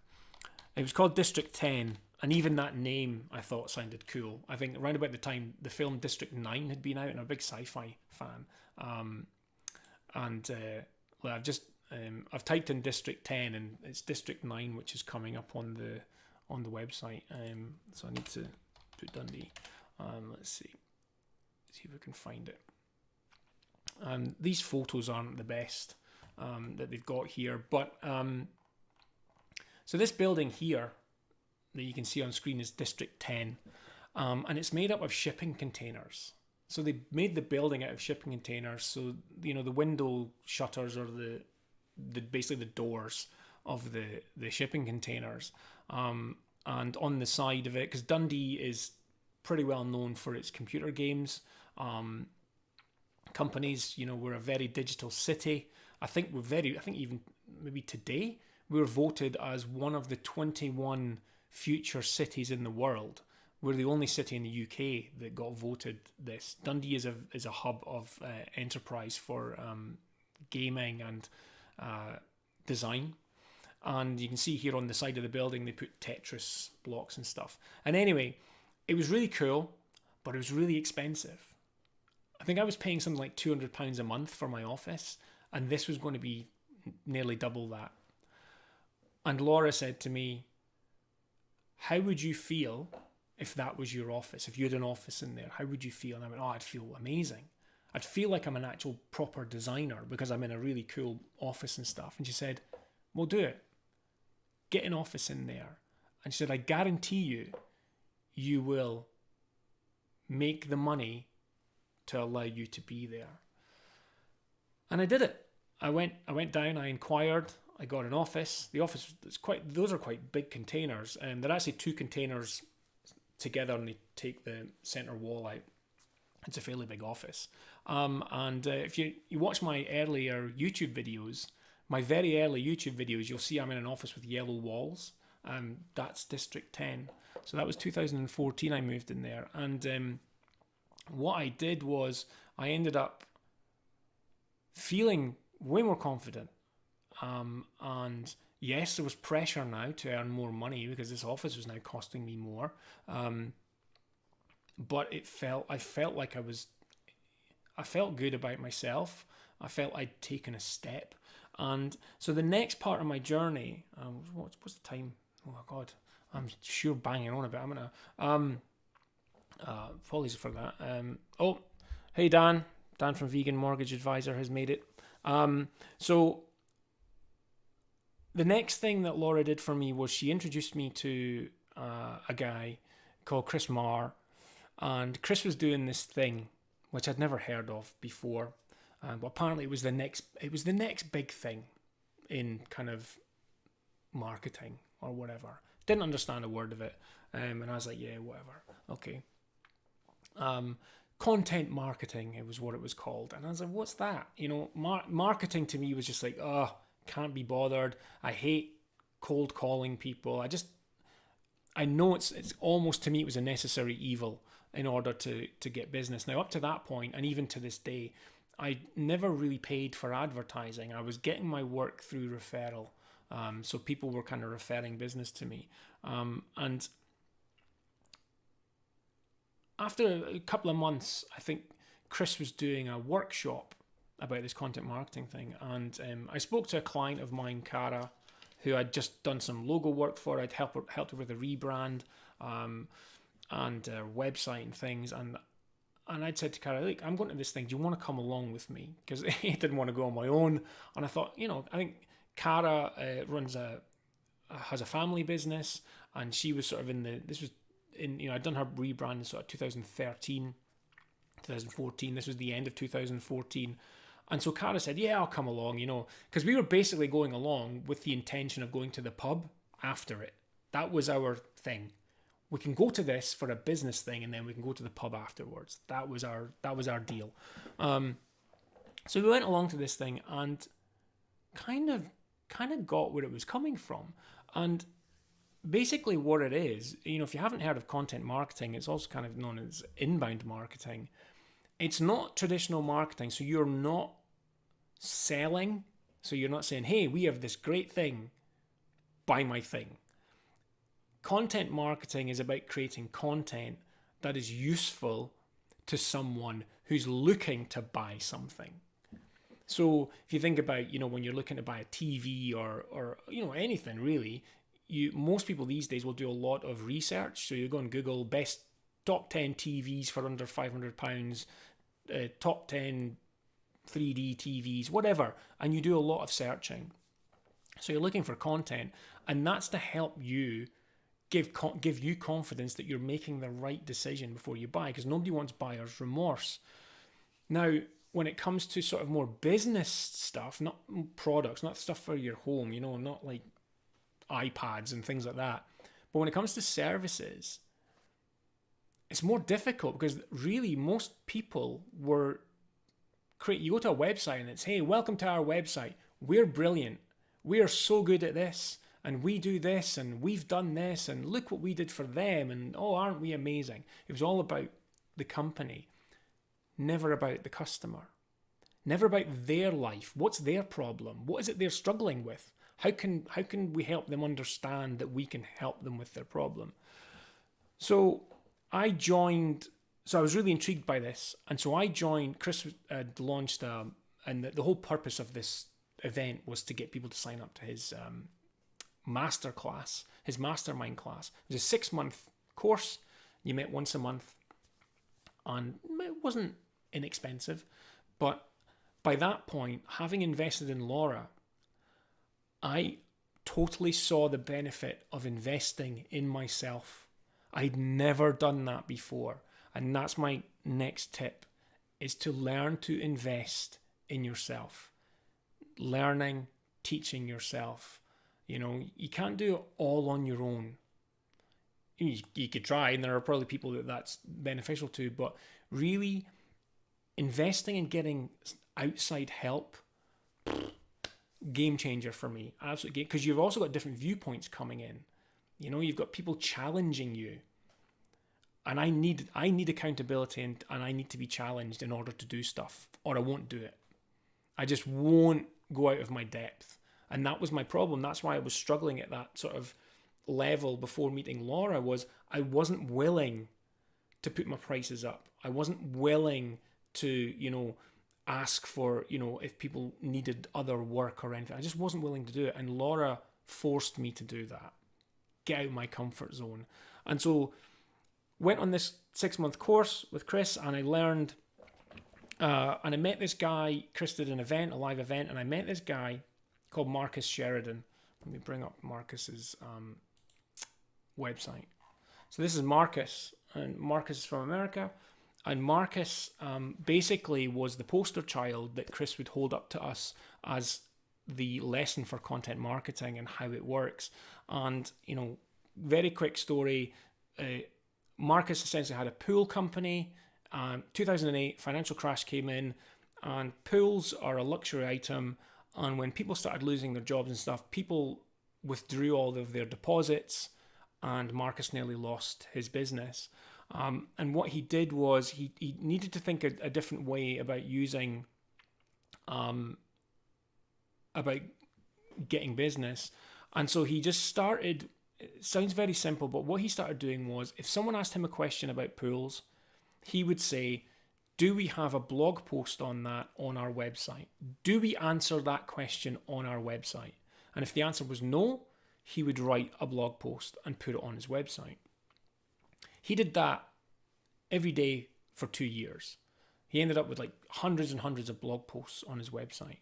A: It was called District 10, and even that name I thought sounded cool. I think around about the time the film District 9 had been out, and I'm a big sci-fi fan. I've typed in District 10, and it's District 9, which is coming up on the website. So I need to put Dundee. Let's see if we can find it. These photos aren't the best that they've got here, but so this building here that you can see on screen is District 10, and it's made up of shipping containers. So they made the building out of shipping containers. So the window shutters are the basically the doors of the shipping containers, and on the side of it, because Dundee is pretty well known for its computer games companies. We're a very digital city. I think even maybe today we were voted as one of the 21 future cities in the world. We're the only city in the UK that got voted this. Dundee is a hub of enterprise for gaming and design. And you can see here on the side of the building they put Tetris blocks and stuff. And anyway, it was really cool, but it was really expensive. I think I was paying something like £200 a month for my office, and this was going to be nearly double that. And Laura said to me, how would you feel if that was your office? If you had an office in there, how would you feel? And I went, I'd feel amazing. I'd feel like I'm an actual proper designer because I'm in a really cool office and stuff. And she said, well, do it. Get an office in there. And she said, I guarantee you will make the money to allow you to be there. And I did it. I went down, I inquired, I got an office. The office those are quite big containers, and they're actually two containers together, and they take the center wall out. It's a fairly big office. And if you watch my earlier YouTube videos, my very early YouTube videos, you'll see I'm in an office with yellow walls. That's District 10. So that was 2014 I moved in there. And what I did was I ended up feeling way more confident. And yes, there was pressure now to earn more money because this office was now costing me more. But I felt like I felt good about myself. I felt I'd taken a step. And so the next part of my journey, what's the time? Oh my God, I'm sure banging on a bit. I'm gonna, apologies for that. Hey Dan from Vegan Mortgage Advisor has made it. So the next thing that Laura did for me was she introduced me to a guy called Chris Marr, and Chris was doing this thing which I'd never heard of before, but apparently it was the next big thing in kind of marketing or whatever. Didn't understand a word of it, and I was like, yeah, whatever, okay. Content marketing, it was what it was called, and I was like, what's that? Marketing to me was just like, can't be bothered. I hate cold calling people. I know it's almost, to me, it was a necessary evil in order to get business. Now, up to that point, and even to this day, I never really paid for advertising. I was getting my work through referral. So people were kind of referring business to me. And after a couple of months, I think Chris was doing a workshop about this content marketing thing. And I spoke to a client of mine, Cara, who I'd just done some logo work for. I'd helped her with a rebrand and her website and things. And I'd said to Cara, look, I'm going to this thing. Do you want to come along with me? Because I didn't want to go on my own. And I thought, I think Cara has a family business, and she was sort of I'd done her rebrand in sort of 2013, 2014. This was the end of 2014. And so Cara said, yeah, I'll come along, because we were basically going along with the intention of going to the pub after it. That was our thing. We can go to this for a business thing, and then we can go to the pub afterwards. That was our deal. So we went along to this thing and kind of got where it was coming from. And basically what it is, if you haven't heard of content marketing, it's also kind of known as inbound marketing. It's not traditional marketing. So you're not selling. So you're not saying, hey, we have this great thing, buy my thing. Content marketing is about creating content that is useful to someone who's looking to buy something. So if you think about, when you're looking to buy a TV or anything really, most people these days will do a lot of research. So you go on Google, best top 10 TVs for under £500, top 10 3D TVs, whatever, and you do a lot of searching. So you're looking for content, and that's to help you give you confidence that you're making the right decision before you buy, because nobody wants buyer's remorse. Now, when it comes to sort of more business stuff, not products, not stuff for your home, not like iPads and things like that, but when it comes to services, it's more difficult because really most people you go to a website and it's, hey, welcome to our website. We're brilliant. We are so good at this, and we do this, and we've done this, and look what we did for them, and oh, aren't we amazing? It was all about the company, never about the customer, never about their life. What's their problem? What is it they're struggling with? How can we help them understand that we can help them with their problem? So I was really intrigued by this, and so I joined. Chris launched, and the whole purpose of this event was to get people to sign up to his master class, his mastermind class. It was a 6-month course. You met once a month, and it wasn't inexpensive. But by that point, having invested in Laura, I totally saw the benefit of investing in myself. I'd never done that before. And that's my next tip, is to learn to invest in yourself. Learning, teaching yourself. You can't do it all on your own. You could try, and there are probably people that's beneficial to, but really investing in getting outside help, game changer for me. Absolutely, because you've also got different viewpoints coming in. You've got people challenging you. And I need accountability, and I need to be challenged in order to do stuff, or I won't do it. I just won't go out of my depth. And that was my problem. That's why I was struggling at that sort of level before meeting Laura, was I wasn't willing to put my prices up. I wasn't willing to, ask for, if people needed other work or anything. I just wasn't willing to do it. And Laura forced me to do that, get out of my comfort zone. And so went on this 6-month course with Chris, and I learned, and I met this guy. Chris did an event, a live event, and I met this guy called Marcus Sheridan. Let me bring up Marcus's website. So this is Marcus, and Marcus is from America, and Marcus basically was the poster child that Chris would hold up to us as the lesson for content marketing and how it works. And, very quick story, Marcus essentially had a pool company. 2008, financial crash came in, and pools are a luxury item. And when people started losing their jobs and stuff, people withdrew all of their deposits, and Marcus nearly lost his business. And what he did was he needed to think a different way about using, about getting business. And so he just started. It sounds very simple, but what he started doing was, if someone asked him a question about pools, he would say, do we have a blog post on that on our website? Do we answer that question on our website? And if the answer was no, he would write a blog post and put it on his website. He did that every day for 2 years. He ended up with like hundreds and hundreds of blog posts on his website.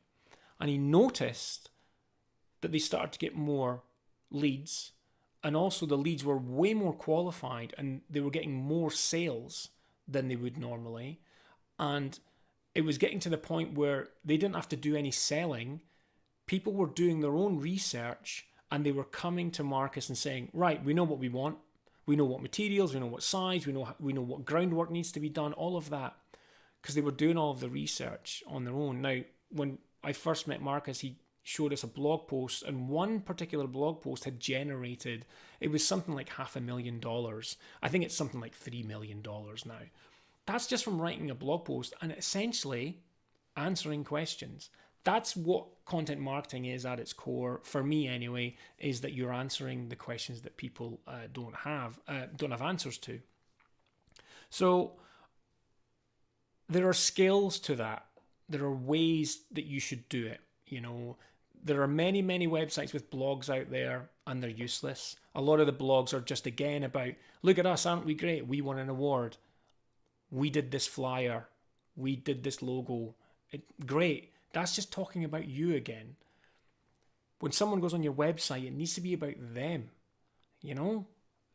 A: And he noticed that they started to get more leads. And also the leads were way more qualified, and they were getting more sales than they would normally. And it was getting to the point where they didn't have to do any selling. People were doing their own research And they were coming to Marcus and saying, right, we know what we want. We know what materials, we know what size, we know what groundwork needs to be done, all of that. Because they were doing all of the research on their own. Now, when I first met Marcus, he showed us a blog post, and one particular blog post had generated, it was something like $500,000. I think it's something like $3 million now. That's just from writing a blog post and essentially answering questions. That's what content marketing is at its core, for me anyway, is that you're answering the questions that people don't have answers to. So there are skills to that. There are ways that you should do it. You know, there are many, many websites with blogs out there, and they're useless. A lot of the blogs are just, again, about, look at us, aren't we great? We won an award. We did this flyer. We did this logo. Great. That's just talking about you again. When someone goes on your website, it needs to be about them. You know,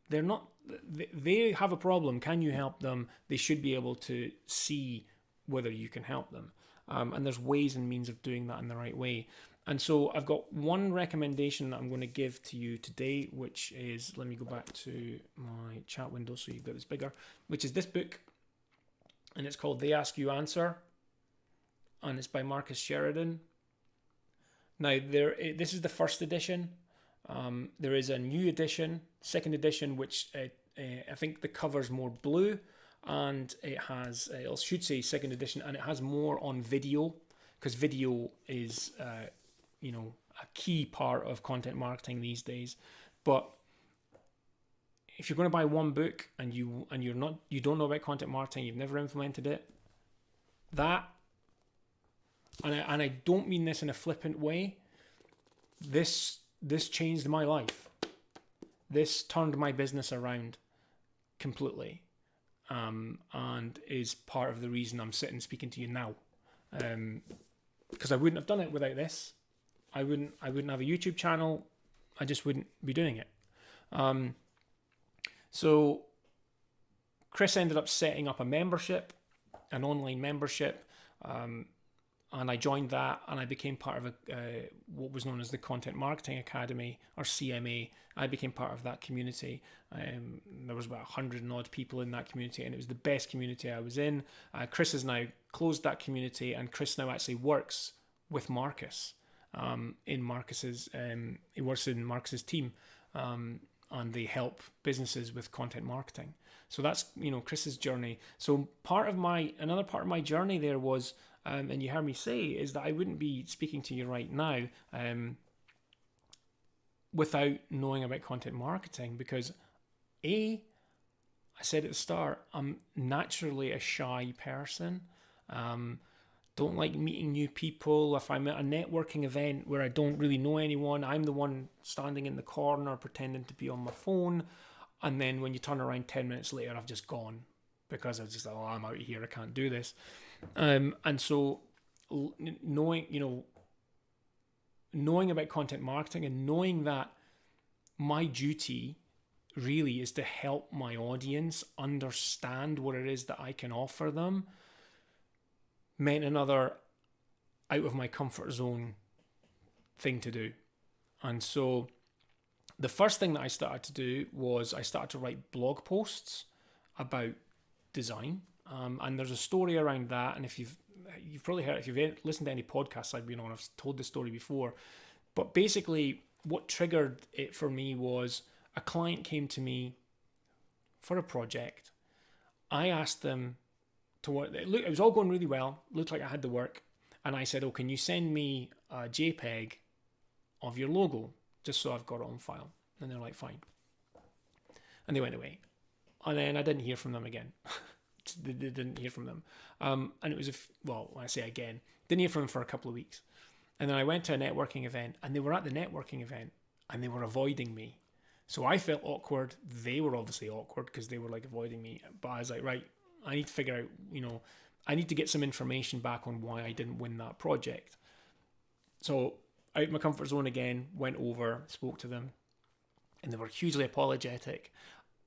A: they have a problem. Can you help them? They should be able to see whether you can help them. And there's ways and means of doing that in the right way. And so I've got one recommendation that I'm going to give to you today, which is, let me go back to my chat window so you've got this bigger, which is this book. And it's called They Ask You Answer. And it's by Marcus Sheridan. Now, this is the first edition. There is a new edition, second edition, which I think the cover's more blue, and it has, I should say second edition, and it has more on video, because video is, a key part of content marketing these days. But if you're going to buy one book and you don't know about content marketing, you've never implemented it, and I don't mean this in a flippant way, this changed my life. This turned my business around completely, and is part of the reason I'm sitting speaking to you now. Because I wouldn't have done it without this. I wouldn't have a YouTube channel. I just wouldn't be doing it. So Chris ended up setting up a membership, an online membership. And I joined that, and I became part of what was known as the Content Marketing Academy, or CMA. I became part of that community. There was about 100 and odd people in that community, and it was the best community I was in. Chris has now closed that community, and Chris now actually works with Marcus in Marcus's. He works in Marcus's team, and they help businesses with content marketing. So that's Chris's journey. So another part of my journey there was. And you heard me say, is that I wouldn't be speaking to you right now without knowing about content marketing, because I said at the start, I'm naturally a shy person. Don't like meeting new people. If I'm at a networking event where I don't really know anyone, I'm the one standing in the corner pretending to be on my phone. And then when you turn around 10 minutes later, I've just gone, because I just, I'm out of here, I can't do this. And so knowing about content marketing, and knowing that my duty really is to help my audience understand what it is that I can offer them, meant another out of my comfort zone thing to do. And so the first thing that I started to do was I started to write blog posts about design. And there's a story around that, and if you've probably heard, if you've listened to any podcasts I've been on, I've told this story before. But basically, what triggered it for me was a client came to me for a project. I asked them to work. Look, it was all going really well. Looked like I had the work, and I said, "Oh, can you send me a JPEG of your logo, just so I've got it on file?" And they're like, "Fine." And they went away, and then I didn't hear from them again. They didn't hear from them. And it was, when I say again, didn't hear from them for a couple of weeks. And then I went to a networking event, and they were at the networking event, and they were avoiding me. So I felt awkward. They were obviously awkward because they were like avoiding me. But I was like, right, I need to figure out, I need to get some information back on why I didn't win that project. So out of my comfort zone again, went over, spoke to them, and they were hugely apologetic.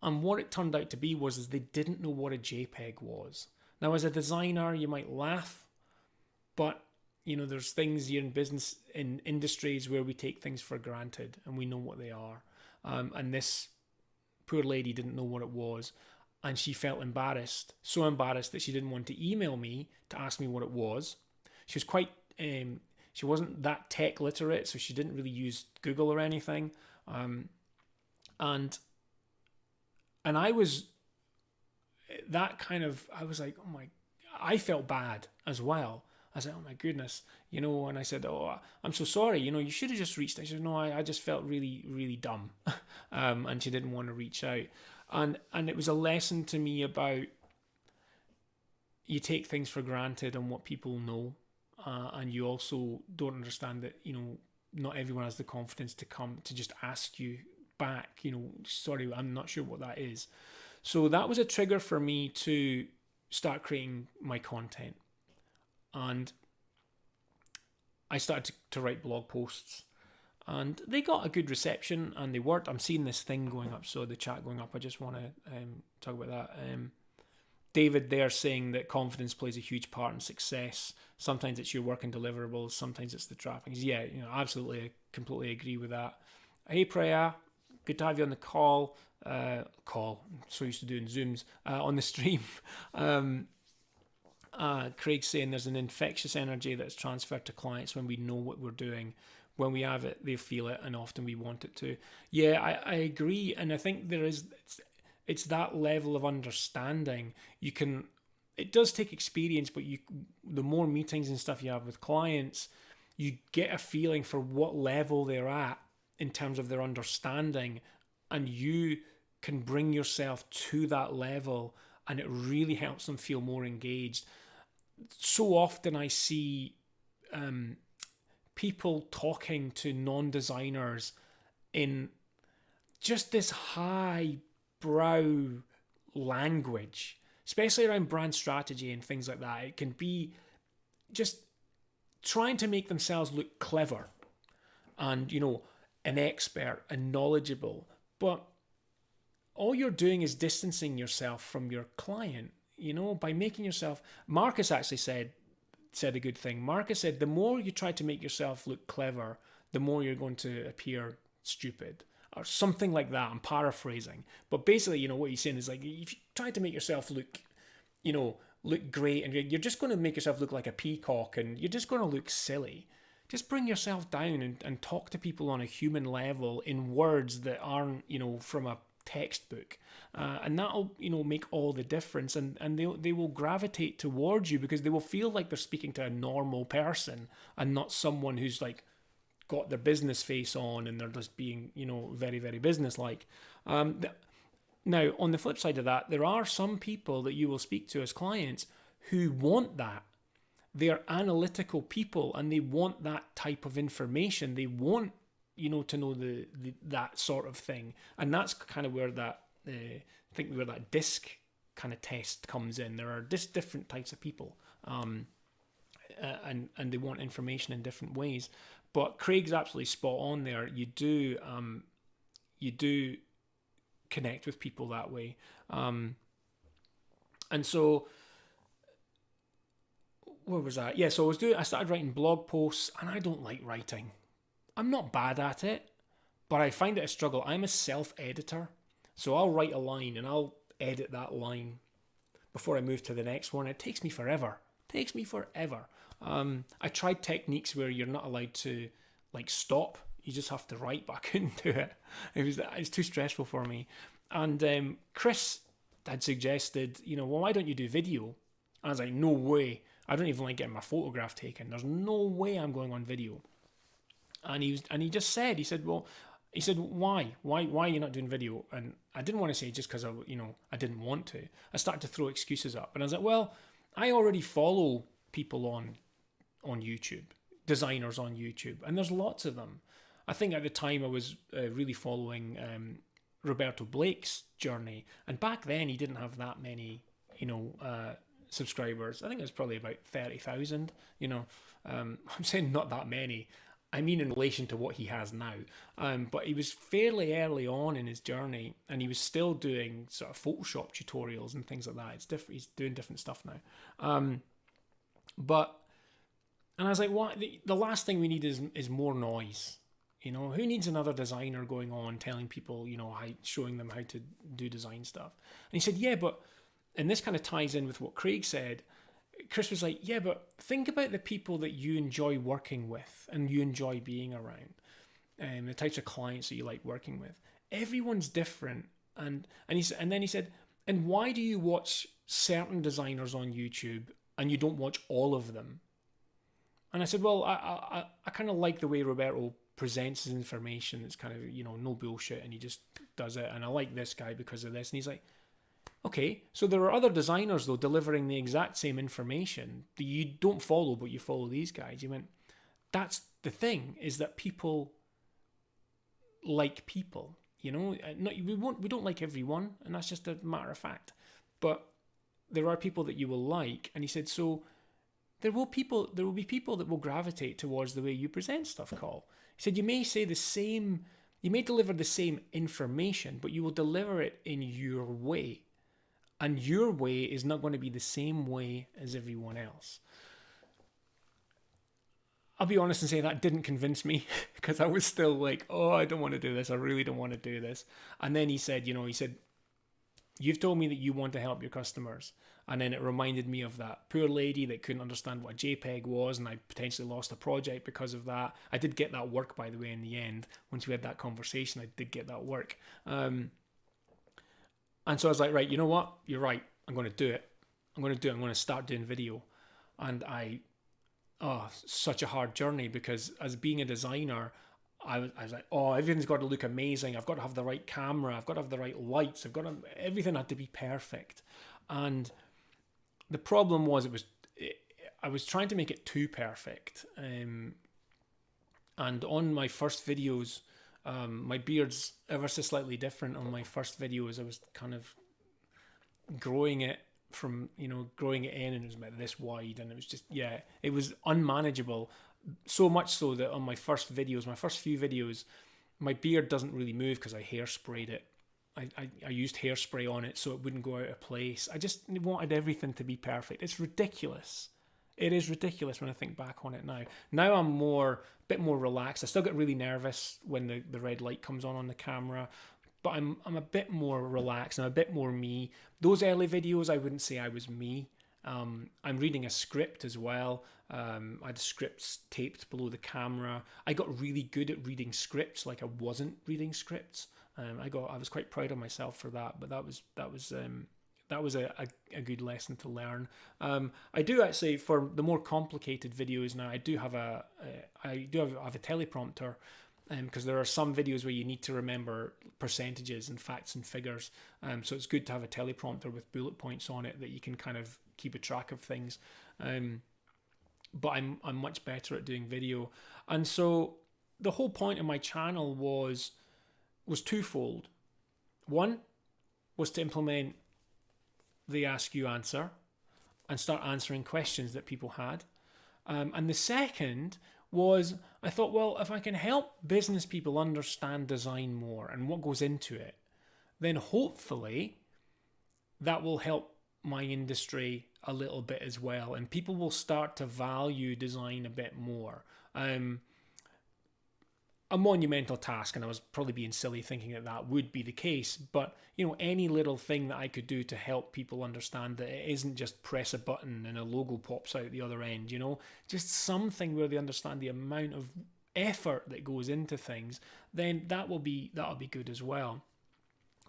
A: And what it turned out to be was they didn't know what a JPEG was. Now, as a designer, you might laugh, but there's things here in business, in industries where we take things for granted and we know what they are. And this poor lady didn't know what it was. And she felt embarrassed, so embarrassed that she didn't want to email me to ask me what it was. She was she wasn't that tech literate, so she didn't really use Google or anything. And I was I was like, oh my, I felt bad as well. I said, oh my goodness, and I said, oh, I'm so sorry, you should have just reached out. She said, no, I just felt really, really dumb. And she didn't want to reach out. And it was a lesson to me about, you take things for granted and what people know. And you also don't understand that, not everyone has the confidence to come to just ask you back, sorry, I'm not sure what that is. So that was a trigger for me to start creating my content. And I started to write blog posts, and they got a good reception, and they worked. I'm seeing this thing going up, so the chat going up. I just want to talk about that. David there saying that confidence plays a huge part in success. Sometimes it's your work and deliverables. Sometimes it's the traffic. Yeah, absolutely, I completely agree with that. Hey, Priya, good to have you on the call. I'm so used to doing Zooms on the stream. Craig's saying there's an infectious energy that's transferred to clients when we know what we're doing. When we have it, they feel it, and often we want it to. Yeah, I agree, and I think it's that level of understanding. It does take experience, but the more meetings and stuff you have with clients, you get a feeling for what level they're at in terms of their understanding, and you can bring yourself to that level, and it really helps them feel more engaged. So often I see people talking to non-designers in just this high-brow language, especially around brand strategy and things like that. It can be just trying to make themselves look clever and, an expert and knowledgeable. But all you're doing is distancing yourself from your client, by making yourself... Marcus actually said a good thing. Marcus said, the more you try to make yourself look clever, the more you're going to appear stupid, or something like that. I'm paraphrasing. But basically, what he's saying is, like, if you try to make yourself look, look great, and you're just going to make yourself look like a peacock, and you're just going to look silly. Just bring yourself down and talk to people on a human level in words that aren't, from a textbook, and that'll make all the difference, and they will gravitate towards you because they will feel like they're speaking to a normal person and not someone who's like got their business face on and they're just being very, very business-like. Now, on the flip side of that, there are some people that you will speak to as clients who want that. They're analytical people, and they want that type of information. They want to know that sort of thing, and that's kind of where that I think where that DISC kind of test comes in. There are just different types of people, and they want information in different ways. But Craig's absolutely spot on there. You do connect with people that way, and so. Where was that? Yeah, so I started writing blog posts, and I don't like writing. I'm not bad at it, but I find it a struggle. I'm a self-editor, so I'll write a line and I'll edit that line before I move to the next one. It takes me forever. I tried techniques where you're not allowed to stop. You just have to write, but I couldn't do it. It's too stressful for me. And Chris had suggested, well, why don't you do video? And I was like, no way. I don't even like getting my photograph taken. There's no way I'm going on video. And he just said, why are you not doing video? And I didn't want to say just because I didn't want to. I started to throw excuses up, and I was like, well, I already follow people on YouTube, designers on YouTube, and there's lots of them. I think at the time I was really following Roberto Blake's journey, and back then he didn't have that many, subscribers. I think it was probably about 30,000. I'm saying not that many. I mean, in relation to what he has now. But he was fairly early on in his journey, and he was still doing sort of Photoshop tutorials and things like that. It's different. He's doing different stuff now. But And I was like, what? The last thing we need is more noise. You know, who needs another designer going on telling people, you know, showing them how to do design stuff? And he said, yeah, but, and this kind of ties in with what Craig said. Chris was like, yeah, but think about the people that you enjoy working with and you enjoy being around, and the types of clients that you like working with. Everyone's different. And then he said, and why do you watch certain designers on YouTube and you don't watch all of them? And I said, well, I kind of like the way Roberto presents his information. It's kind of, you know, no bullshit, and he just does it. And I like this guy because of this. And he's like, okay, so there are other designers, though, delivering the exact same information that you don't follow, but you follow these guys. He went, that's the thing, is that people like people, you know? We don't like everyone, and that's just a matter of fact. But there are people that you will like. And he said, so there will be people that will gravitate towards the way you present stuff, Col. He said, you may deliver the same information, but you will deliver it in your way. And your way is not going to be the same way as everyone else. I'll be honest and say that didn't convince me, because I was still like, oh, I don't want to do this. I really don't want to do this. And then he said, you've told me that you want to help your customers. And then it reminded me of that poor lady that couldn't understand what a JPEG was, and I potentially lost a project because of that. I did get that work, by the way, in the end. Once we had that conversation, I did get that work. And so I was like, right, you know what? You're right. I'm going to do it. I'm going to start doing video. And such a hard journey, because as being a designer, I was like, oh, everything's got to look amazing. I've got to have the right camera. I've got to have the right lights. Everything had to be perfect. And the problem was I was trying to make it too perfect. And on my first videos, my beard's ever so slightly different on my first videos. I was kind of growing it in, and it was about this wide, and it was just, yeah, it was unmanageable. So much so that on my first few videos, my beard doesn't really move because I hairsprayed it. I used hairspray on it so it wouldn't go out of place. I just wanted everything to be perfect. It's ridiculous. It is ridiculous when I think back on it now. Now I'm a bit more relaxed. I still get really nervous when the red light comes on the camera, but I'm a bit more relaxed. I'm a bit more me. Those early videos, I wouldn't say I was me. I'm reading a script as well. I had scripts taped below the camera. I got really good at reading scripts, like I wasn't reading scripts. I was quite proud of myself for that. But that was a good lesson to learn. I do actually, for the more complicated videos now, I do have a teleprompter, because there are some videos where you need to remember percentages and facts and figures. So it's good to have a teleprompter with bullet points on it that you can kind of keep a track of things. But I'm much better at doing video. And so the whole point of my channel was twofold. One was to implement the Ask You Answer and start answering questions that people had. And the second was, I thought, well, if I can help business people understand design more and what goes into it, then hopefully that will help my industry a little bit as well, and people will start to value design a bit more. A monumental task, and I was probably being silly thinking that would be the case, but any little thing that I could do to help people understand that it isn't just press a button and a logo pops out the other end, just something where they understand the amount of effort that goes into things, then that'll be good as well.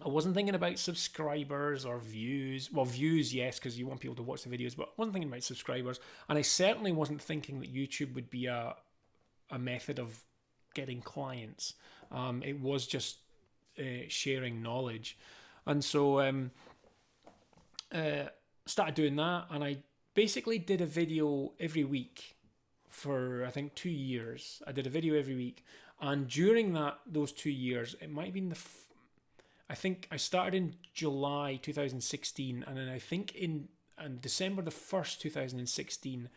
A: I wasn't thinking about subscribers or views. Well, views, yes, because you want people to watch the videos, but I wasn't thinking about subscribers, and I certainly wasn't thinking that YouTube would be a method of getting clients. It was just sharing knowledge. And so started doing that, and I basically did a video every week for I think 2 years. I did a video every week, and during those 2 years, it might have been I think I started in July 2016, and then I think in December the 1st 2016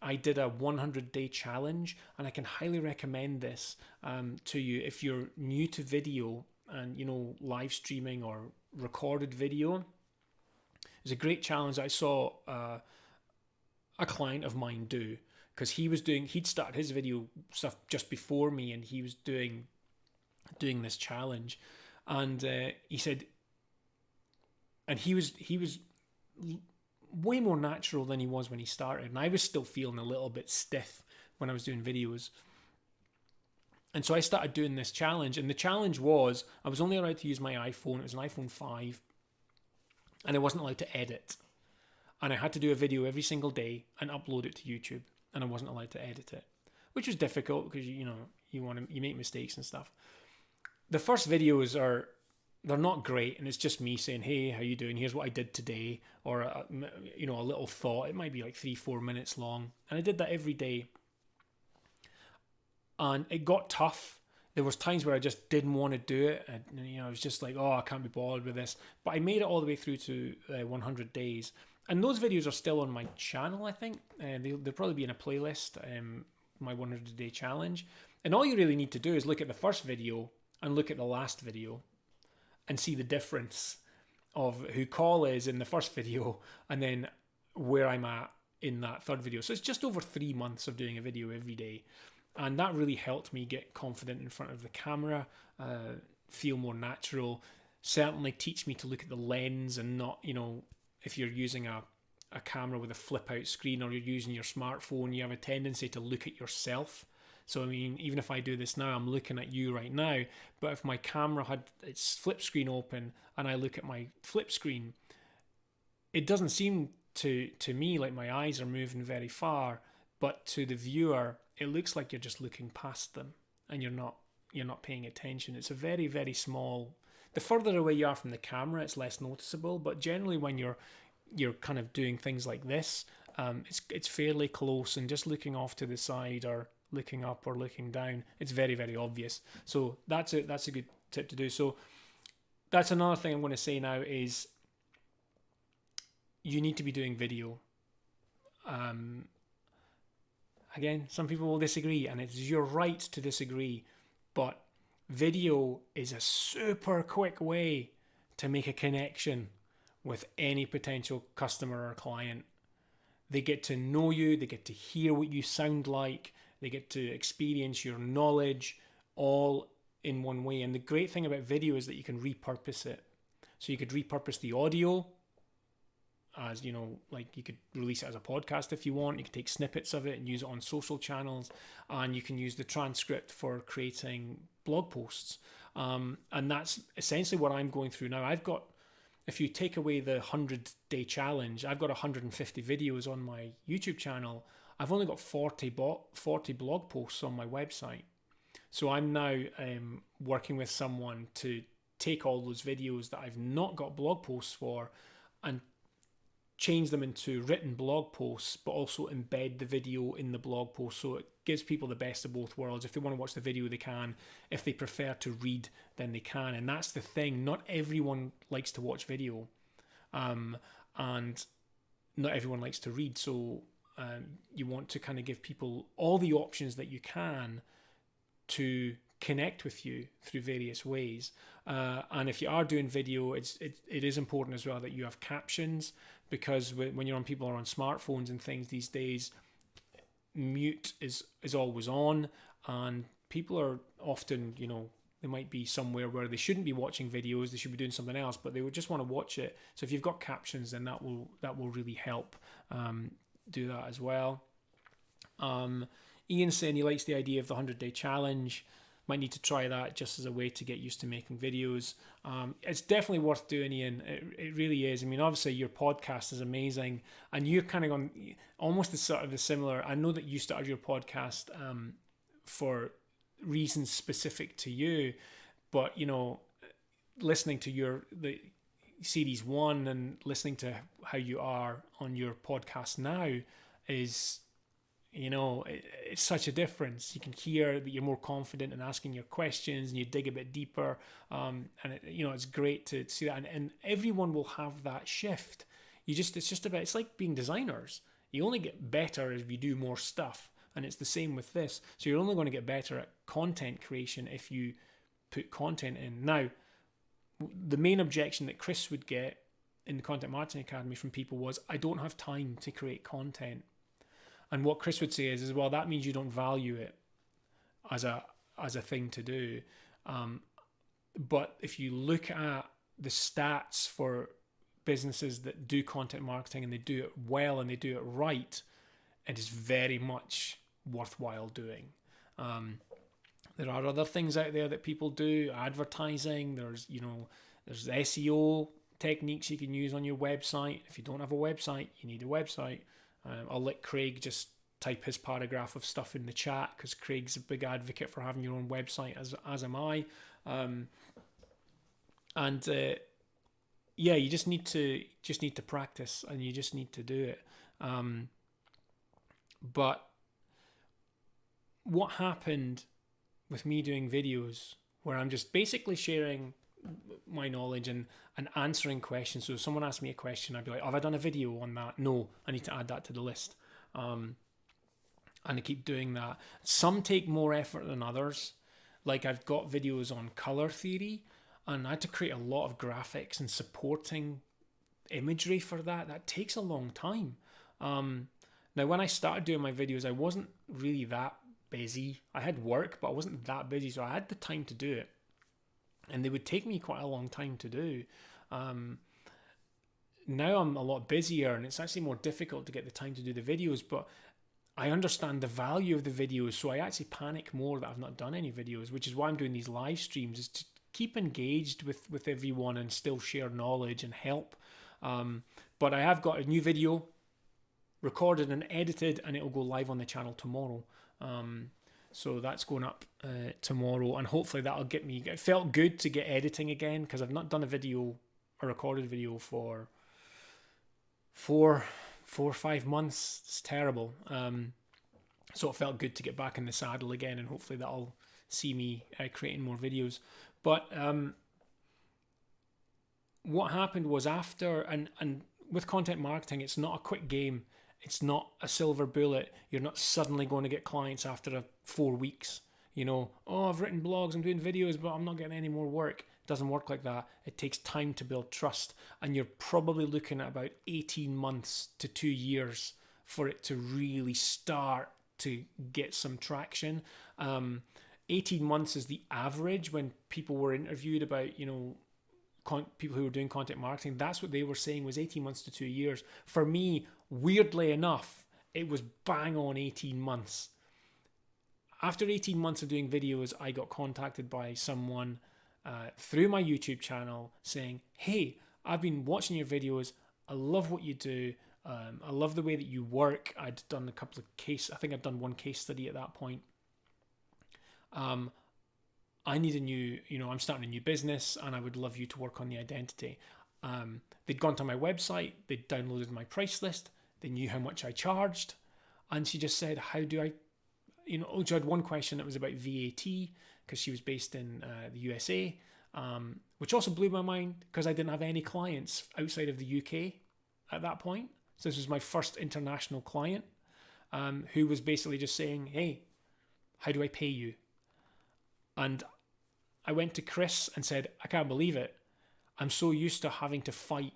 A: I did a 100-day challenge, and I can highly recommend this to you if you're new to video and live streaming or recorded video. It's a great challenge I saw a client of mine do, because he'd started his video stuff just before me, and he was doing this challenge, and he said, and he was way more natural than he was when he started, and I was still feeling a little bit stiff when I was doing videos. And so I started doing this challenge, and the challenge was I was only allowed to use my iPhone. It was an iPhone 5, and I wasn't allowed to edit. And I had to do a video every single day and upload it to YouTube, and I wasn't allowed to edit it, which was difficult because you make mistakes and stuff. The first videos they're not great, and it's just me saying, "Hey, how you doing? Here's what I did today," or a little thought. It might be like 3-4 minutes long, and I did that every day. And it got tough. There was times where I just didn't want to do it. And, I was just like, I can't be bothered with this. But I made it all the way through to 100 days. And those videos are still on my channel, I think. They'll probably be in a playlist, my 100-day challenge. And all you really need to do is look at the first video and look at the last video and see the difference of who Col is in the first video and then where I'm at in that third video. So it's just over 3 months of doing a video every day. And that really helped me get confident in front of the camera, feel more natural, certainly teach me to look at the lens and not, if you're using a camera with a flip out screen or you're using your smartphone, you have a tendency to look at yourself. So, I mean, even if I do this now, I'm looking at you right now, but if my camera had its flip screen open and I look at my flip screen, it doesn't seem to me like my eyes are moving very far, but to the viewer, it looks like you're just looking past them and you're not paying attention. It's a very, very small. The further away you are from the camera, it's less noticeable. But generally, when you're kind of doing things like this, it's fairly close, and just looking off to the side or looking up or looking down, it's very, very obvious. So that's a good tip to do. So that's another thing I'm going to say now is you need to be doing video. Again, some people will disagree, and it's your right to disagree, but video is a super quick way to make a connection with any potential customer or client. They get to know you, they get to hear what you sound like, they get to experience your knowledge all in one way. And the great thing about video is that you can repurpose it. So you could repurpose the audio as, like you could release it as a podcast if you want. You can take snippets of it and use it on social channels, and you can use the transcript for creating blog posts. And that's essentially what I'm going through now. I've got, if you take away the 100-day challenge, I've got 150 videos on my YouTube channel. I've only got 40 blog posts on my website. So I'm now working with someone to take all those videos that I've not got blog posts for and change them into written blog posts, but also embed the video in the blog post. So it gives people the best of both worlds. If they want to watch the video, they can. If they prefer to read, then they can. And that's the thing. Not everyone likes to watch video. And not everyone likes to read. So you want to kind of give people all the options that you can to connect with you through various ways. And if you are doing video, it is important as well that you have captions, because when people are on smartphones and things these days, mute is always on, and people are often, they might be somewhere where they shouldn't be watching videos, they should be doing something else, but they would just want to watch it. So if you've got captions, then that will really help do that as well. Ian's saying he likes the idea of the 100-day challenge. Might need to try that just as a way to get used to making videos. It's definitely worth doing, Ian. It really is. I mean, obviously your podcast is amazing, and you're kind of on almost a similar. I know that you started your podcast for reasons specific to you, but listening to the series 1 and listening to how you are on your podcast now is, it's such a difference. You can hear that you're more confident in asking your questions and you dig a bit deeper. And it's great to see that. And everyone will have that shift. It's like being designers. You only get better as you do more stuff. And it's the same with this. So you're only going to get better at content creation if you put content in. Now, the main objection that Chris would get in the Content Marketing Academy from people was, I don't have time to create content. And what Chris would say is, well, that means you don't value it as a thing to do. But if you look at the stats for businesses that do content marketing and they do it well and they do it right, it is very much worthwhile doing. There are other things out there that people do, advertising. There's SEO techniques you can use on your website. If you don't have a website, you need a website. I'll let Craig just type his paragraph of stuff in the chat, because Craig's a big advocate for having your own website, as am I. You just need to practice, and you just need to do it. But what happened with me doing videos where I'm just basically sharing my knowledge and answering questions. So if someone asks me a question, I'd be like, have I done a video on that? No, I need to add that to the list. And I keep doing that. Some take more effort than others. Like, I've got videos on color theory, and I had to create a lot of graphics and supporting imagery for that. That takes a long time. Now, when I started doing my videos, I wasn't really that busy. I had work, but I wasn't that busy, so I had the time to do it. And they would take me quite a long time to do. Now I'm a lot busier, and it's actually more difficult to get the time to do the videos, but I understand the value of the videos, so I actually panic more that I've not done any videos, which is why I'm doing these live streams, is to keep engaged with everyone and still share knowledge and help. But I have got a new video recorded and edited, and it'll go live on the channel tomorrow. So that's going up tomorrow, and hopefully that'll get me. It felt good to get editing again, because I've not done a recorded video for 4 or 5 months. It's terrible. So it felt good to get back in the saddle again, and hopefully that'll see me creating more videos. But what happened was, after and with content marketing, it's not a quick game. It's not a silver bullet. You're not suddenly going to get clients after 4 weeks. I've written blogs, I'm doing videos, but I'm not getting any more work. It doesn't work like that. It takes time to build trust. And you're probably looking at about 18 months to 2 years for it to really start to get some traction. 18 months is the average when people were interviewed about, people who were doing content marketing. That's what they were saying, was 18 months to 2 years. For me, weirdly enough, it was bang on 18 months. After 18 months of doing videos, I got contacted by someone through my YouTube channel saying, hey, I've been watching your videos. I love what you do. I love the way that you work. I'd done a couple of I think I'd done one case study at that point. I need I'm starting a new business, and I would love you to work on the identity. They'd gone to my website, they'd downloaded my price list, they knew how much I charged, and she just said, how do I, she had one question that was about VAT, because she was based in the USA, which also blew my mind, because I didn't have any clients outside of the UK at that point. So this was my first international client, who was basically just saying, hey, how do I pay you? And I went to Chris and said, I can't believe it. I'm so used to having to fight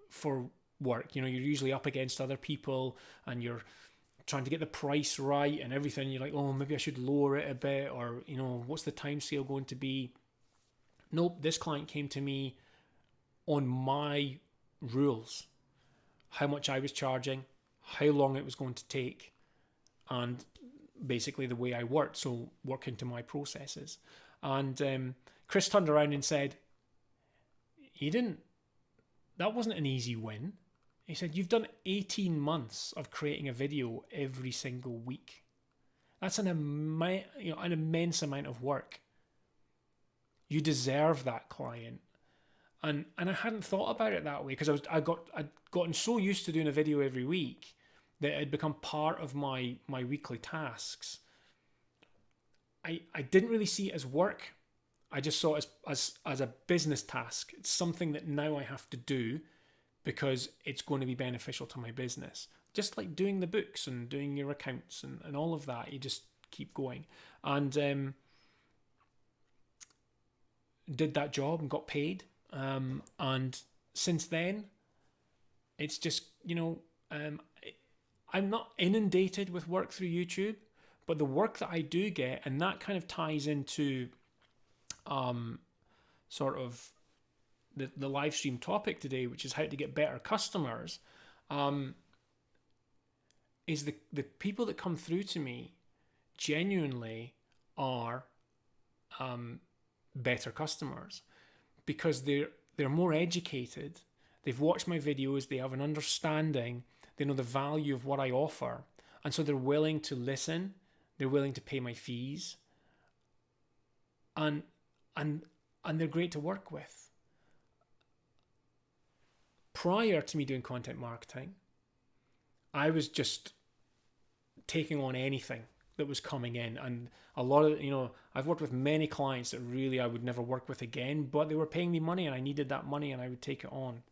A: for work. You're usually up against other people, and you're trying to get the price right and everything. You're like, oh, maybe I should lower it a bit, or, what's the time scale going to be? Nope, this client came to me on my rules, how much I was charging, how long it was going to take, and basically the way I worked, so work into my processes. And Chris turned around and said, that wasn't an easy win. He said, you've done 18 months of creating a video every single week. That's an immense amount of work. You deserve that client. And I hadn't thought about it that way, because I'd gotten so used to doing a video every week that it had become part of my weekly tasks. I didn't really see it as work. I just saw it as a business task. It's something that now I have to do because it's going to be beneficial to my business. Just like doing the books and doing your accounts and all of that, you just keep going. And did that job and got paid. And since then, it's just, I'm not inundated with work through YouTube, but the work that I do get, and that kind of ties into sort of the live stream topic today, which is how to get better customers, is the people that come through to me genuinely are better customers, because they're more educated, they've watched my videos, they have an understanding, they know the value of what I offer, and so they're willing to listen, they're willing to pay my fees, and they're great to work with. Prior to me doing content marketing, I was just taking on anything that was coming in, and a lot of, I've worked with many clients that really I would never work with again, but they were paying me money and I needed that money and I would take it on.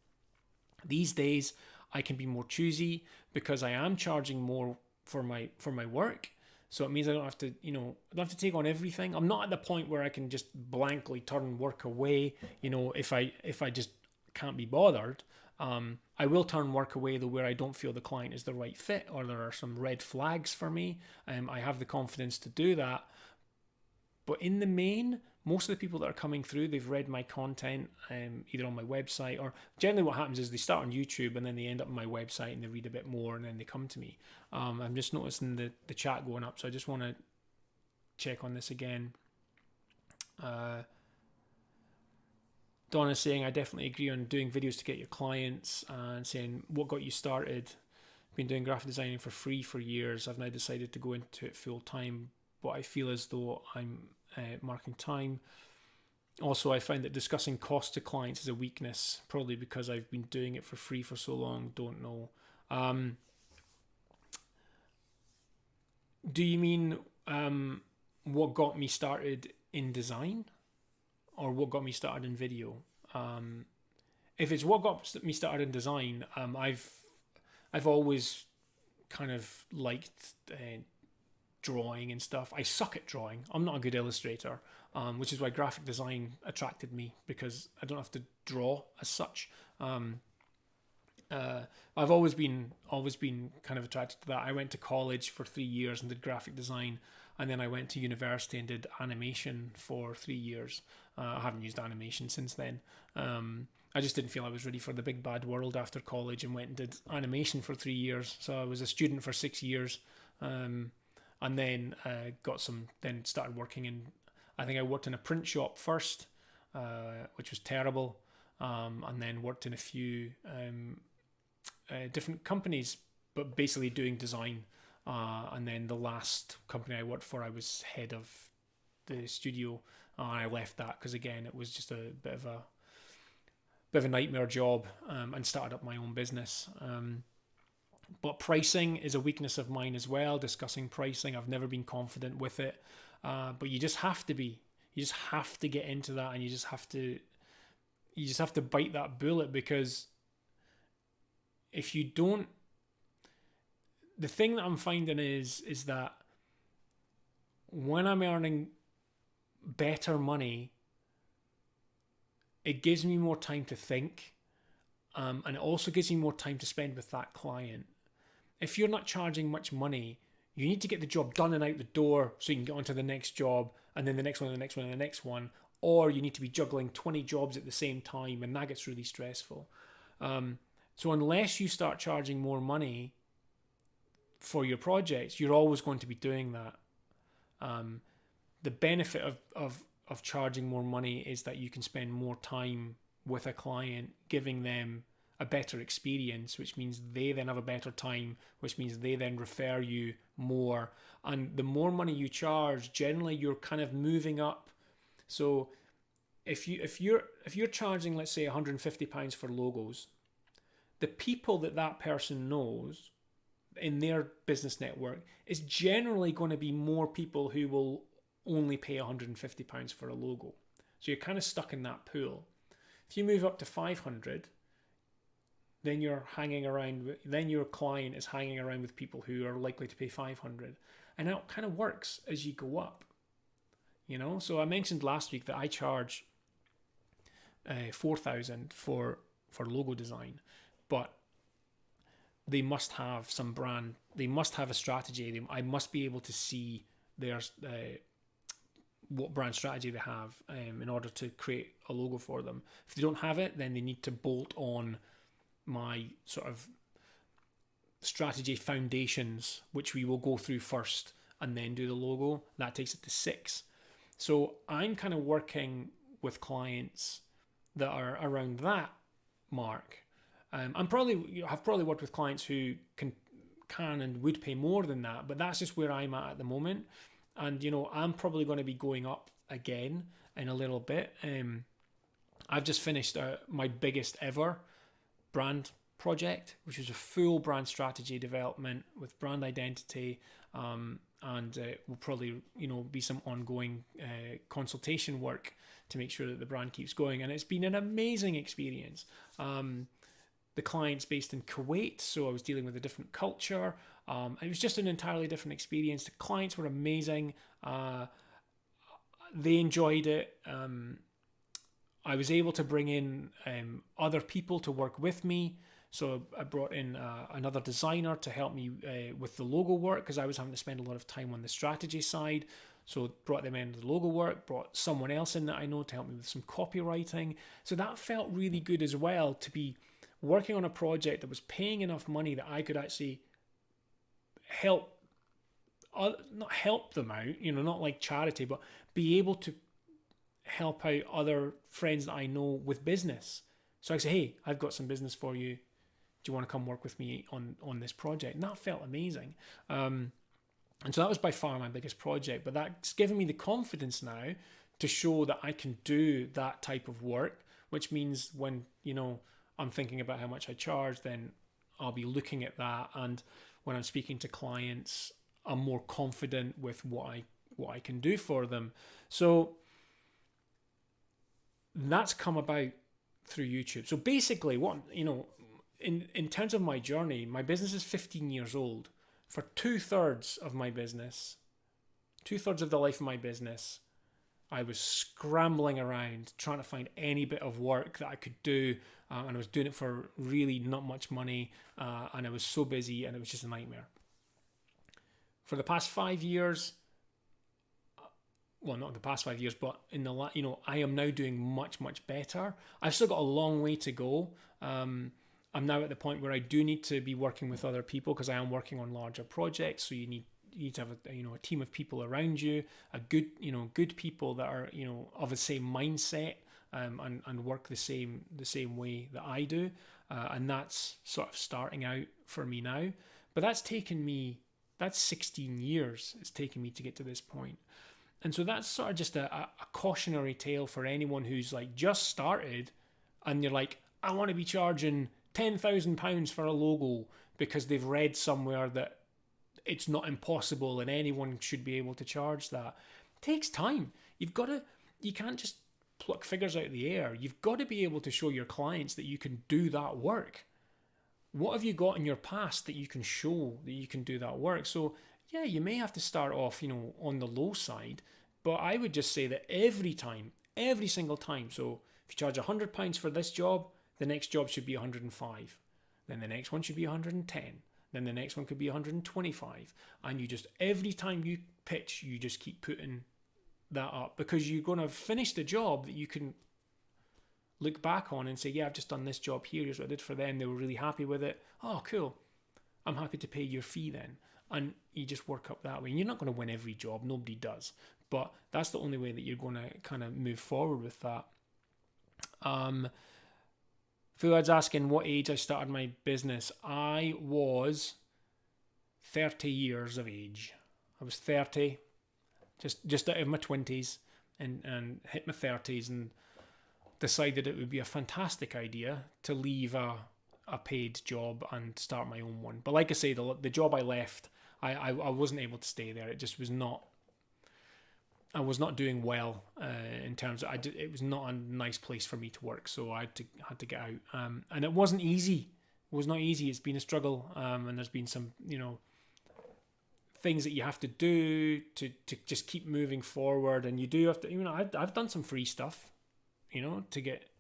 A: These days I can be more choosy because I am charging more for my work, so it means I don't have to take on everything. I'm not at the point where I can just blankly turn work away, if I just can't be bothered. I will turn work away though where I don't feel the client is the right fit, or there are some red flags for me. I have the confidence to do that. But in the main, most of the people that are coming through, they've read my content either on my website, or generally what happens is they start on YouTube and then they end up on my website and they read a bit more and then they come to me. I'm just noticing the chat going up, so I just want to check on this again. Donna's saying, I definitely agree on doing videos to get your clients, and saying, what got you started? Been doing graphic designing for free for years. I've now decided to go into it full time, but I feel as though I'm marking time. Also, I find that discussing cost to clients is a weakness, probably because I've been doing it for free for so long. Don't know. Do you mean what got me started in design, or what got me started in video? If it's what got me started in design, I've always kind of liked drawing and stuff. I suck at drawing. I'm not a good illustrator, which is why graphic design attracted me, because I don't have to draw as such. I've always been kind of attracted to that. I went to college for 3 years and did graphic design, and then I went to university and did animation for 3 years. I haven't used animation since then. I just didn't feel I was ready for the big bad world after college, and went and did animation for 3 years. So I was a student for 6 years, and then then started working in, I think I worked in a print shop first, which was terrible, and then worked in a few different companies, but basically doing design. And then the last company I worked for, I was head of the studio. I left that because, again, it was just a bit of a nightmare job, and started up my own business. But pricing is a weakness of mine as well. Discussing pricing, I've never been confident with it. But you just have to be. You just have to get into that, and you just have to bite that bullet, because if you don't, the thing that I'm finding is that when I'm earning better money, it gives me more time to think, and it also gives me more time to spend with that client. If you're not charging much money, you need to get the job done and out the door so you can get onto the next job, and then the next one, and the next one, and the next one, or you need to be juggling 20 jobs at the same time, and that gets really stressful. So unless you start charging more money for your projects, you're always going to be doing that. The benefit of charging more money is that you can spend more time with a client, giving them a better experience, which means they then have a better time, which means they then refer you more. And the more money you charge, generally you're kind of moving up. So if you're charging, let's say, £150 for logos, the people that person knows in their business network is generally going to be more people who will only pay £150 for a logo. So you're kind of stuck in that pool. If you move up to 500, then you're hanging around, then your client is hanging around with people who are likely to pay 500. And that kind of works as you go up. So I mentioned last week that I charge 4,000 for logo design, but they must have some brand. They must have a strategy. I must be able to see their what brand strategy they have in order to create a logo for them. If they don't have it, then they need to bolt on my sort of strategy foundations, which we will go through first and then do the logo. That takes it to 6. So I'm kind of working with clients that are around that mark. I've probably worked with clients who can and would pay more than that, but that's just where I'm at the moment. And I'm probably going to be going up again in a little bit. I've just finished my biggest ever brand project, which was a full brand strategy development with brand identity, and will probably be some ongoing consultation work to make sure that the brand keeps going. And it's been an amazing experience. The client's based in Kuwait, so I was dealing with a different culture. It was just an entirely different experience. The clients were amazing. They enjoyed it. I was able to bring in other people to work with me. So I brought in another designer to help me with the logo work, because I was having to spend a lot of time on the strategy side. So brought them into the logo work, brought someone else in that I know to help me with some copywriting. So that felt really good as well, to be working on a project that was paying enough money that I could actually not help them out, not like charity, but be able to help out other friends that I know with business. So I say, hey, I've got some business for you. Do you want to come work with me on this project? And that felt amazing. And so that was by far my biggest project, but that's given me the confidence now to show that I can do that type of work, which means when, I'm thinking about how much I charge, then I'll be looking at that. And when I'm speaking to clients, I'm more confident with what I can do for them. So that's come about through YouTube. So basically, in terms of my journey, my business is 15 years old. For 2/3 of my business, 2/3 of the life of my business, I was scrambling around trying to find any bit of work that I could do, and I was doing it for really not much money, and I was so busy, and it was just a nightmare. For the past 5 years, well, not the past 5 years, but in the I am now doing much, much better. I've still got a long way to go. I'm now at the point where I do need to be working with other people, because I am working on larger projects. So you need to have a team of people around you, good people that are of the same mindset, and work the same way that I do, and that's sort of starting out for me now. But that's 16 years it's taken me to get to this point. And so that's sort of just a cautionary tale for anyone who's like just started, and you're like, I want to be charging £10,000 for a logo because they've read somewhere that it's not impossible and anyone should be able to charge that. It takes time. You can't just pluck figures out of the air. You've got to be able to show your clients that you can do that work. What have you got in your past that you can show that you can do that work? So yeah, you may have to start off, on the low side, but I would just say that every single time. So if you charge £100 for this job, the next job should be 105. Then the next one should be 110. Then the next one could be 125. And you just, every time you pitch, you just keep putting that up, because you're going to finish the job that you can look back on and say, yeah, I've just done this job here. Here's what I did for them. They were really happy with it. Oh, cool. I'm happy to pay your fee then. And you just work up that way. And you're not going to win every job. Nobody does. But that's the only way that you're going to kind of move forward with that. Fuad's asking what age I started my business. I was 30 years of age. I was 30, just out of my 20s, and hit my 30s, and decided it would be a fantastic idea to leave a paid job and start my own one. But like I say, the job I left, I wasn't able to stay there. It just was not. I was not doing well in terms of it was not a nice place for me to work, so I had to get out. And it wasn't easy. It was not easy. It's been a struggle, and there's been some things that you have to do to just keep moving forward. And you do have to. I've done some free stuff, to get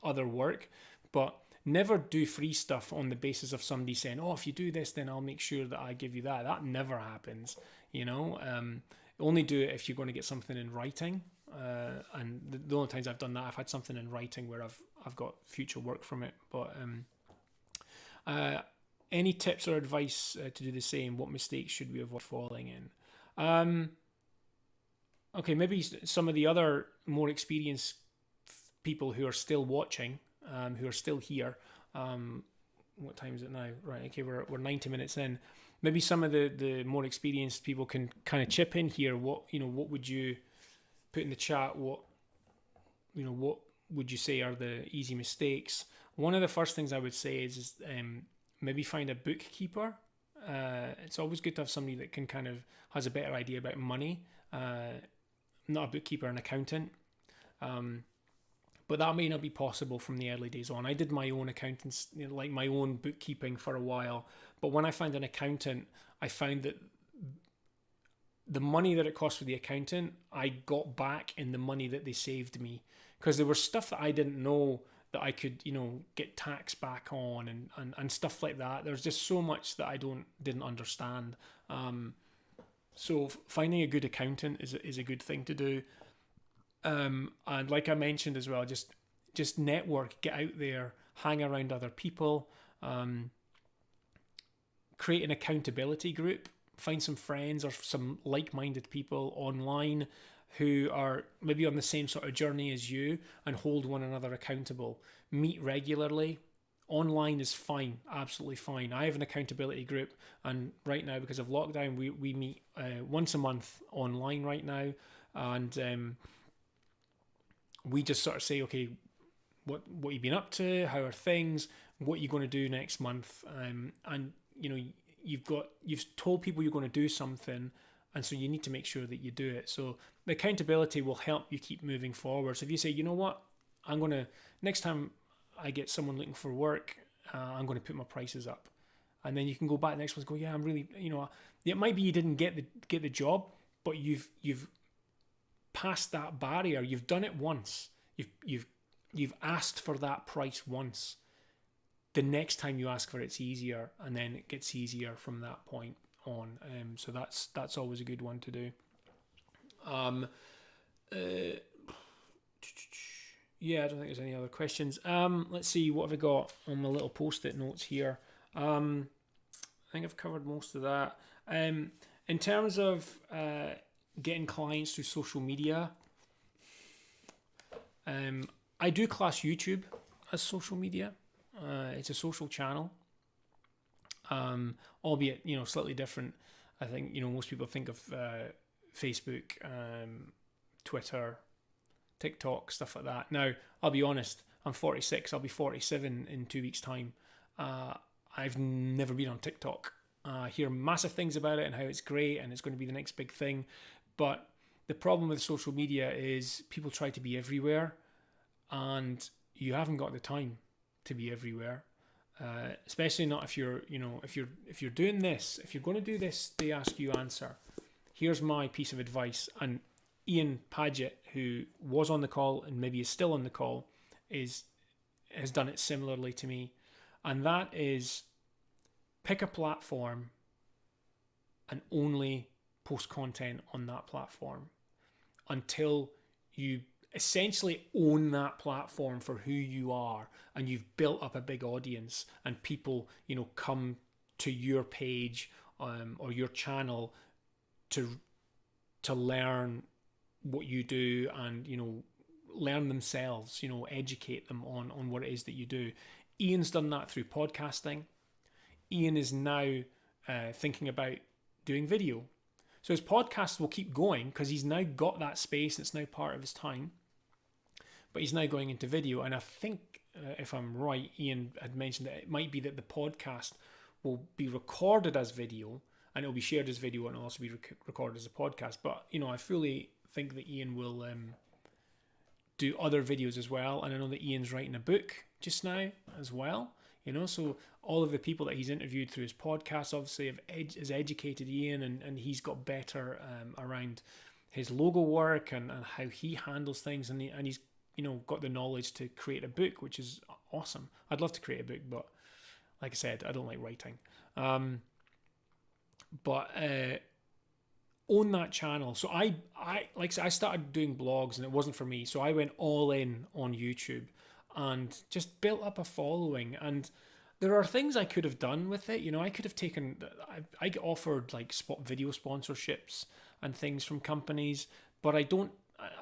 A: other work, but never do free stuff on the basis of somebody saying, oh, if you do this, then I'll make sure that I give you that. That never happens, only do it if you're going to get something in writing. And the only times I've done that, I've had something in writing where I've got future work from it. But any tips or advice to do the same? What mistakes should we avoid falling in? Okay, maybe some of the other more experienced people who are still watching, who are still here. What time is it now? Right, okay, we're 90 minutes in. Maybe some of the more experienced people can kind of chip in here. What would you put in the chat? What would you say are the easy mistakes? One of the first things I would say is maybe find a bookkeeper. It's always good to have somebody that can kind of has a better idea about money. Not a bookkeeper, an accountant. But that may not be possible from the early days on. I did my own accountants, like my own bookkeeping for a while. But when I found an accountant, I found that the money that it cost for the accountant, I got back in the money that they saved me. Because there was stuff that I didn't know that I could, get tax back on and stuff like that. There's just so much that I didn't understand. So finding a good accountant is a good thing to do. And like I mentioned as well, just network, get out there, hang around other people, create an accountability group, find some friends or some like-minded people online who are maybe on the same sort of journey as you and hold one another accountable. Meet regularly. Online is fine, absolutely fine. I have an accountability group, and right now, because of lockdown, we meet once a month online right now, and we just sort of say, okay, what you been up to? How are things? What are you going to do next month? And you've told people you're going to do something, and so you need to make sure that you do it. So the accountability will help you keep moving forward. So if you say, you know what, next time I get someone looking for work, I'm going to put my prices up, and then you can go back next month and go, yeah, I'm really, it might be you didn't get the job, but you've passed that barrier. You've done it once. You've asked for that price once. The next time you ask for it, it's easier, and then it gets easier from that point on. So that's always a good one to do. Yeah, I don't think there's any other questions. Let's see, what have I got on my little post-it notes here? I think I've covered most of that. In terms of getting clients through social media, I do class YouTube as social media. It's a social channel, albeit slightly different. I think most people think of Facebook, Twitter, TikTok, stuff like that. Now, I'll be honest, I'm 46, I'll be 47 in 2 weeks' time. I've never been on TikTok. I hear massive things about it and how it's great and it's going to be the next big thing. But the problem with social media is people try to be everywhere, and you haven't got the time to be everywhere. Especially not if you're doing this. If you're going to do this, they ask you answer. Here's my piece of advice, and Ian Paget, who was on the call and maybe is still on the call, has done it similarly to me. And that is, pick a platform and only post content on that platform until you essentially own that platform for who you are, and you've built up a big audience, and people come to your page or your channel to learn what you do, and learn themselves, educate them on what it is that you do. Ian's done that through podcasting. Ian is now thinking about doing video. So his podcast will keep going because he's now got that space. It's now part of his time. But he's now going into video. And I think, if I'm right, Ian had mentioned that it might be that the podcast will be recorded as video, and it will be shared as video, and it'll also be recorded as a podcast. But, I fully think that Ian will do other videos as well. And I know that Ian's writing a book just now as well. So all of the people that he's interviewed through his podcast obviously has educated Ian, and he's got better around his logo work and how he handles things, and he's got the knowledge to create a book, which is awesome. I'd love to create a book, but like I said, I don't like writing. But own that channel. So I started doing blogs, and it wasn't for me. So I went all in on YouTube and just built up a following. And there are things I could have done with it. I could have taken. I get offered like video sponsorships and things from companies, but I don't.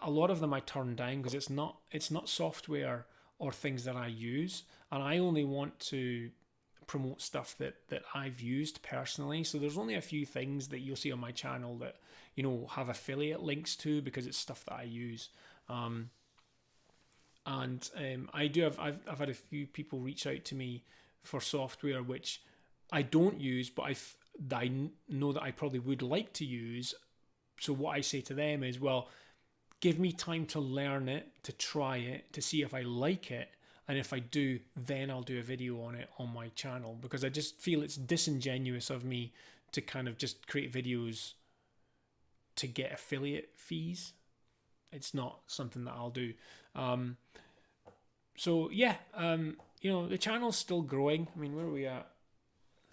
A: A lot of them I turn down because it's not software or things that I use, and I only want to promote stuff that I've used personally. So there's only a few things that you'll see on my channel that have affiliate links to, because it's stuff that I use. I do have I've had a few people reach out to me for software which I don't use, but I know that I probably would like to use. So what I say to them is, well, give me time to learn it, to try it, to see if I like it. And if I do, then I'll do a video on it on my channel, because I just feel it's disingenuous of me to kind of just create videos to get affiliate fees. It's not something that I'll do. The channel's still growing. I mean, where are we at?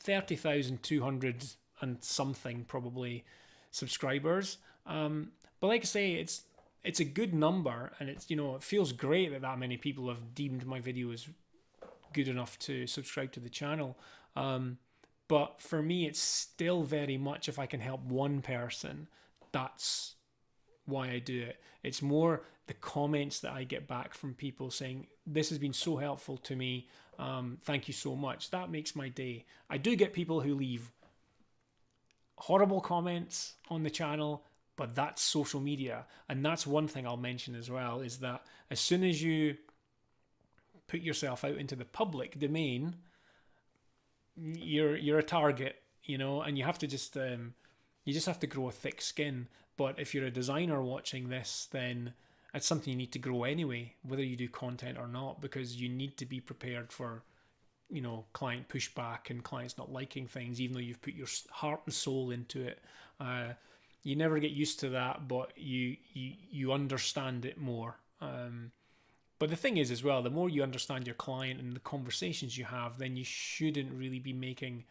A: 30,200 and something probably subscribers. But like I say, it's a good number, and it's it feels great that many people have deemed my videos good enough to subscribe to the channel. But for me, it's still very much, if I can help one person, that's why I do it. It's more the comments that I get back from people saying, this has been so helpful to me, thank you so much. That makes my day. I do get people who leave horrible comments on the channel, but that's social media. And that's one thing I'll mention as well, is that as soon as you put yourself out into the public domain, you're a target, and you have to just have to grow a thick skin. But if you're a designer watching this, then it's something you need to grow anyway, whether you do content or not, because you need to be prepared for client pushback and clients not liking things, even though you've put your heart and soul into it. You never get used to that, but you understand it more. But the thing is as well, the more you understand your client and the conversations you have, then you shouldn't really be making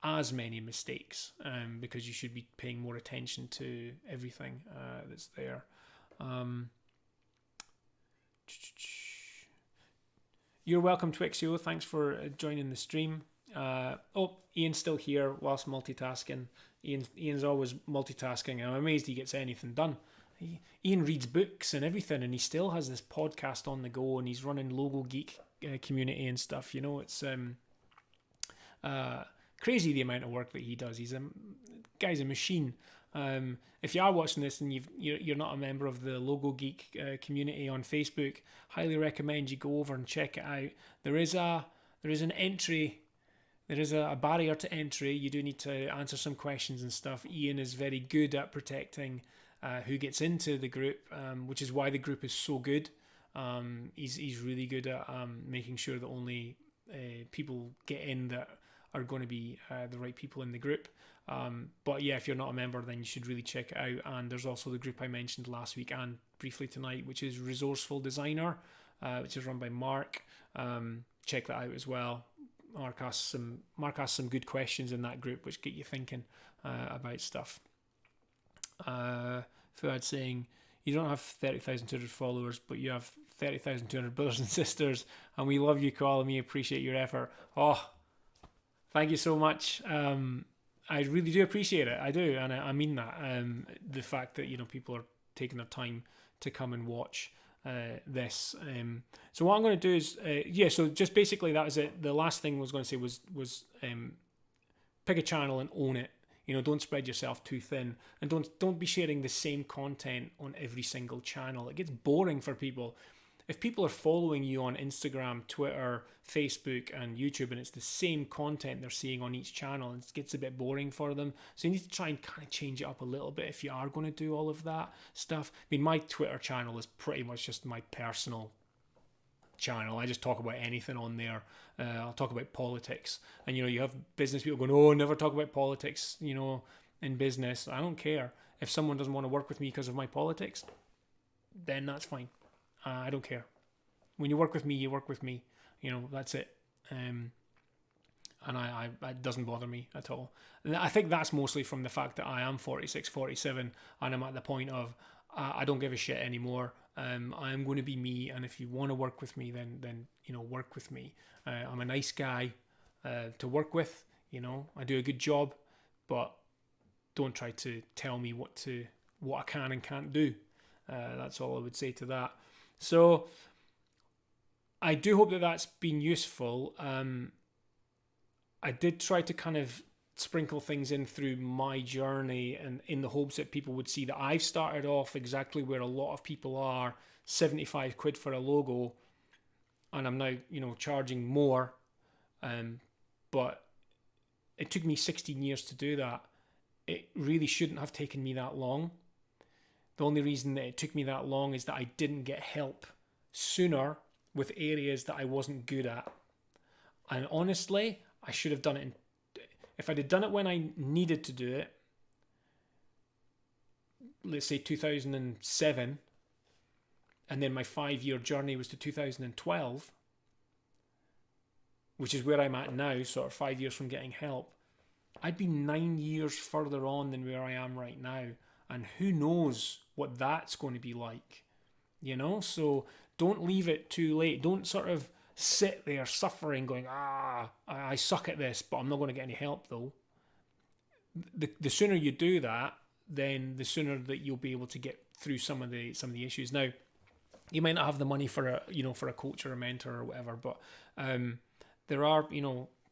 A: as many mistakes, because you should be paying more attention to everything that's there. You're welcome, Twixio. Thanks for joining the stream. Ian's still here whilst multitasking. Ian's always multitasking. I'm amazed he gets anything done. Ian reads books and everything, and he still has this podcast on the go, and he's running Logo Geek community and stuff. It's crazy the amount of work that he does. He's guy's a machine. If you are watching this and you're not a member of the Logo Geek community on Facebook, highly recommend you go over and check it out. There is an entry. There is a barrier to entry. You do need to answer some questions and stuff. Ian is very good at protecting who gets into the group, which is why the group is so good. He's really good at making sure that only people get in that are going to be the right people in the group. But yeah, if you're not a member, then you should really check it out. And there's also the group I mentioned last week and briefly tonight, which is Resourceful Designer, which is run by Mark. Check that out as well. Mark asks some good questions in that group, which get you thinking about stuff. Fuad saying, you don't have 30,200 followers, but you have 30,200 brothers and sisters, and we love you, Carl, and we appreciate your effort. Oh, thank you so much. I really do appreciate it. I do, and I mean that. The fact that people are taking their time to come and watch this. So what I'm going to do is, so just basically that was it. The last thing I was going to say was pick a channel and own it. Don't spread yourself too thin, and don't be sharing the same content on every single channel. It gets boring for people. If people are following you on Instagram, Twitter, Facebook, and YouTube, and it's the same content they're seeing on each channel, it gets a bit boring for them. So you need to try and kind of change it up a little bit if you are going to do all of that stuff. I mean, my Twitter channel is pretty much just my personal channel. I just talk about anything on there. I'll talk about politics. And, you have business people going, oh, never talk about politics, in business. I don't care. If someone doesn't want to work with me because of my politics, then that's fine. I don't care. When you work with me, you work with me. That's it. And it doesn't bother me at all. And I think that's mostly from the fact that I am 46, 47, and I'm at the point of I don't give a shit anymore. I am going to be me, and if you want to work with me, then work with me. I'm a nice guy to work with. I do a good job, but don't try to tell me what I can and can't do. That's all I would say to that. So I do hope that that's been useful. I did try to kind of sprinkle things in through my journey, and in the hopes that people would see that I've started off exactly where a lot of people are, 75 quid for a logo, and I'm now, charging more. But it took me 16 years to do that. It really shouldn't have taken me that long. The only reason that it took me that long is that I didn't get help sooner with areas that I wasn't good at. And honestly, I should have done it. If I'd have done it when I needed to do it, let's say 2007, and then my 5-year journey was to 2012, which is where I'm at now, sort of 5 years from getting help, I'd be 9 years further on than where I am right now. And who knows what that's going to be like, So don't leave it too late. Don't sort of sit there suffering going, I suck at this, but I'm not going to get any help though. The sooner you do that, then the sooner that you'll be able to get through some of the issues. Now, you might not have the money for a coach or a mentor or whatever, but there are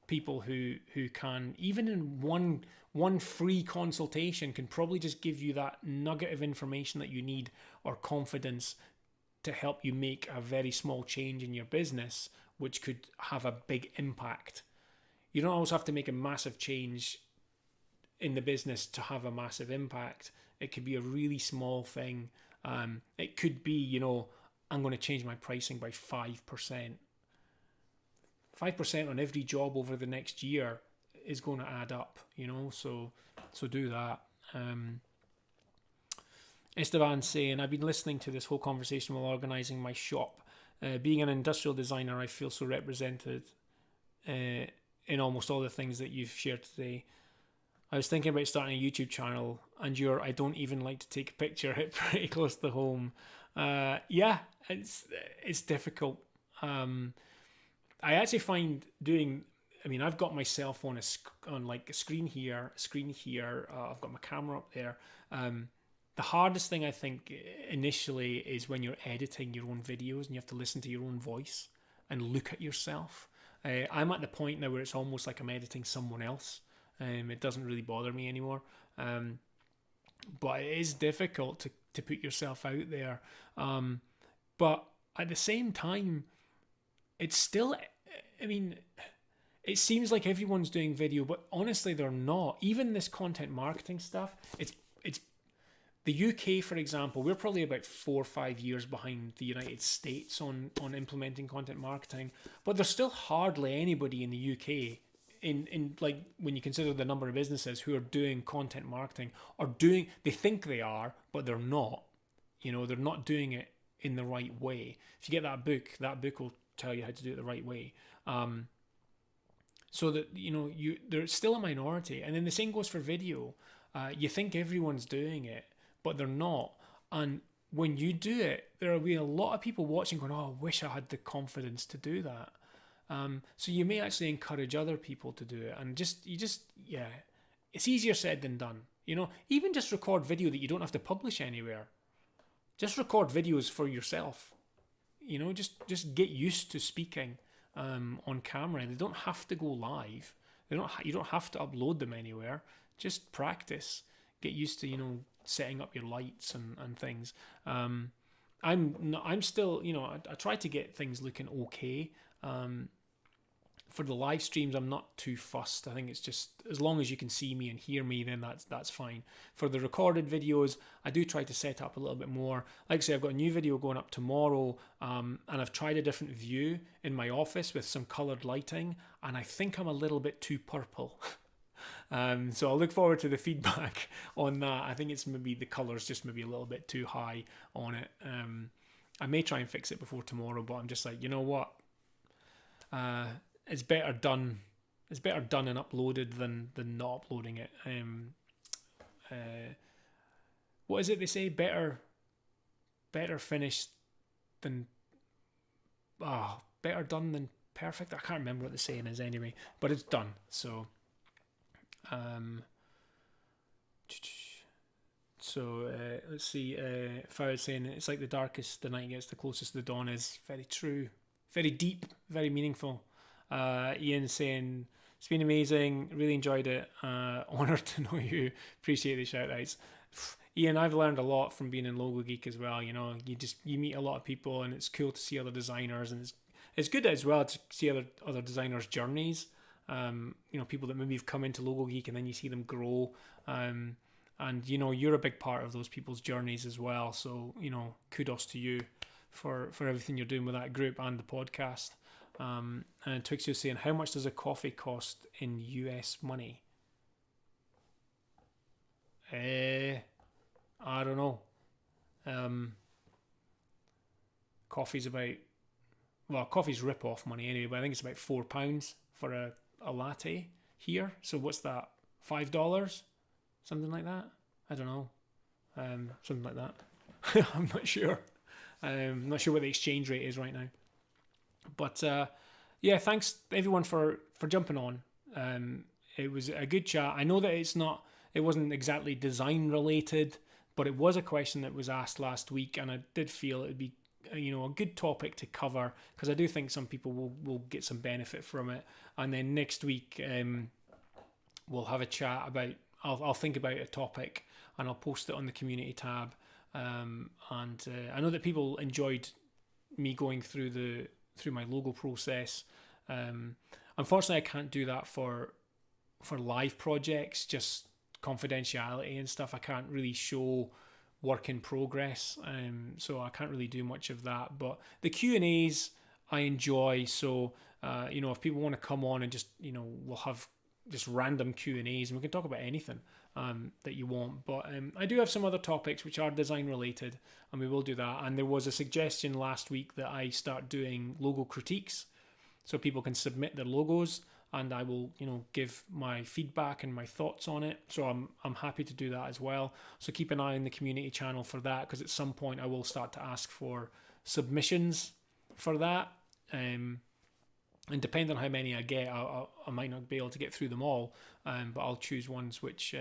A: people who can, even in one free consultation, can probably just give you that nugget of information that you need, or confidence, to help you make a very small change in your business, which could have a big impact. You don't always have to make a massive change in the business to have a massive impact. It could be a really small thing. It could be, I'm going to change my pricing by 5%. 5% on every job over the next year is going to add up, so do that. Esteban saying, I've been listening to this whole conversation while organising my shop. Being an industrial designer, I feel so represented in almost all the things that you've shared today. I was thinking about starting a YouTube channel, and your I don't even like to take a picture hit pretty close to home. Yeah, it's difficult. I actually find I've got my cell phone on like a screen here. I've got my camera up there. The hardest thing I think initially is when you're editing your own videos and you have to listen to your own voice and look at yourself. I'm at the point now where it's almost like I'm editing someone else. It doesn't really bother me anymore. But it is difficult to put yourself out there. But at the same time, it's still, it seems like everyone's doing video, but honestly, they're not. Even this content marketing stuff, it's the UK, for example, we're probably about 4 or 5 years behind the United States on implementing content marketing, but there's still hardly anybody in the UK in like, when you consider the number of businesses who are doing content marketing, they think they are, but they're not. They're not doing it in the right way. If you get that book will tell you how to do it the right way. So that, they're still a minority. And then the same goes for video. You think everyone's doing it, but they're not. And when you do it, there will be a lot of people watching going, I wish I had the confidence to do that. So you may actually encourage other people to do it. And it's easier said than done. Even just record video that you don't have to publish anywhere. Just record videos for yourself. Just get used to speaking on camera. They don't have to go live. You don't have to upload them anywhere. Just practice. Get used to setting up your lights and things. I'm still I try to get things looking okay. For the live streams, I'm not too fussed. I think it's just as long as you can see me and hear me, then that's fine. For the recorded videos, I do try to set up a little bit more. Like I say, I've got a new video going up tomorrow, and I've tried a different view in my office with some coloured lighting, and I think I'm a little bit too purple. So I'll look forward to the feedback on that. I think it's maybe the colours just maybe a little bit too high on it. I may try and fix it before tomorrow, but I'm just like, you know what? it's better done. It's better done and uploaded than not uploading it. What is it they say? Better finished than better done than perfect. I can't remember what the saying is anyway, but it's done. So, let's see. If I was saying it's like the darkest the night gets, the closest the dawn is. Very true, very deep, very meaningful. Ian saying it's been amazing, really enjoyed it. Honoured to know you. Appreciate the shout outs. Ian, I've learned a lot from being in Logo Geek as well. You know, you meet a lot of people, and it's cool to see other designers, and it's good as well to see other designers' journeys. You know, people that maybe have come into Logo Geek and then you see them grow. And you know, you're a big part of those people's journeys as well. So, you know, kudos to you for everything you're doing with that group and the podcast. And Twixie was saying, how much does a coffee cost in US money? I don't know. Coffee's rip-off money anyway, but I think it's about £4 for a latte here. So what's that? $5? Something like that? I don't know. Something like that. I'm not sure. I'm not sure what the exchange rate is right now. But yeah, thanks everyone for jumping on. It was a good chat. I know that it wasn't exactly design related, but it was a question that was asked last week, and I did feel it would be, you know, a good topic to cover, because I do think some people will get some benefit from it. And then next week we'll have a chat about, I'll think about a topic and I'll post it on the community tab. And I know that people enjoyed me going through my logo process. Unfortunately, I can't do that for live projects, just confidentiality and stuff. I can't really show work in progress, so I can't really do much of that. But the Q&As I enjoy, so you know, if people want to come on and just, you know, we'll have just random Q&As and we can talk about anything that you want. But I do have some other topics which are design related, and we will do that. And there was a suggestion last week that I start doing logo critiques, so people can submit their logos and I will, you know, give my feedback and my thoughts on it. So I'm happy to do that as well. So keep an eye on the community channel for that, because at some point I will start to ask for submissions for that. And depending on how many I get, I might not be able to get through them all, but I'll choose ones which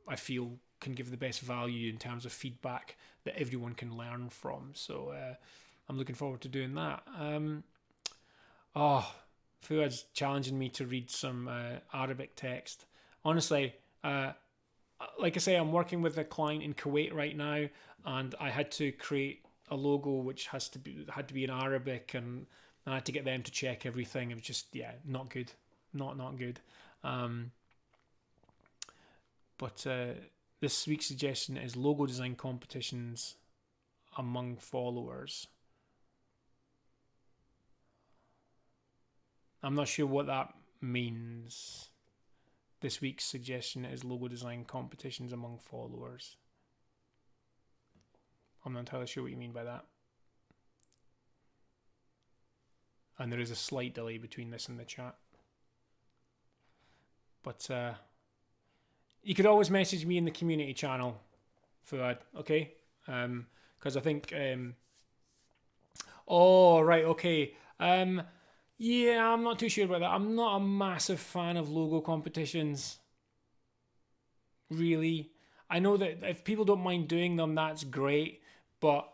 A: I feel can give the best value in terms of feedback that everyone can learn from. So I'm looking forward to doing that. Fuad's challenging me to read some Arabic text. Honestly, like I say, I'm working with a client in Kuwait right now, and I had to create a logo which had to be in Arabic, and I had to get them to check everything. It was just, yeah, not good. Not good. But this week's suggestion is logo design competitions among followers. I'm not sure what that means. This week's suggestion is logo design competitions among followers. I'm not entirely sure what you mean by that. And there is a slight delay between this and the chat. But you could always message me in the community channel, Fuad, okay? Because I think... oh, right, okay. Yeah, I'm not too sure about that. I'm not a massive fan of logo competitions, really. I know that if people don't mind doing them, that's great, but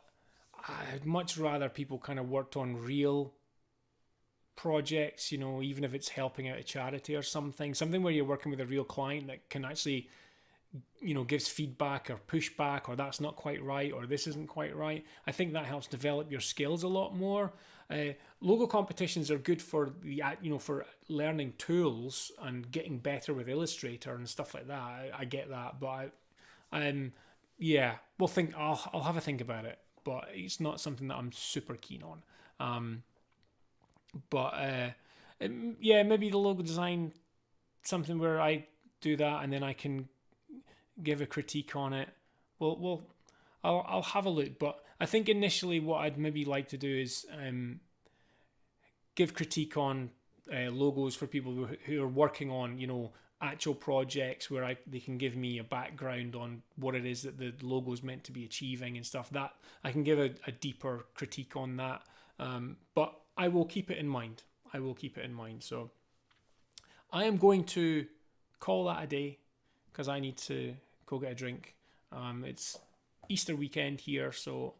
A: I'd much rather people kind of worked on real projects, you know, even if it's helping out a charity or something where you're working with a real client that can actually, you know, gives feedback or pushback, or that's not quite right, or this isn't quite right. I think that helps develop your skills a lot more. Logo competitions are good for for learning tools and getting better with Illustrator and stuff like that. I get that, but yeah, I'll have a think about it, but it's not something that I'm super keen on. Yeah, maybe the logo design, something where I do that and then I can give a critique on it. I'll have a look, but I think initially what I'd maybe like to do is give critique on logos for people who are working on, you know, actual projects where they can give me a background on what it is that the logo is meant to be achieving and stuff. That I can give a deeper critique on that, but I will keep it in mind. I will keep it in mind. So I am going to call that a day because I need to go get a drink. It's Easter weekend here, so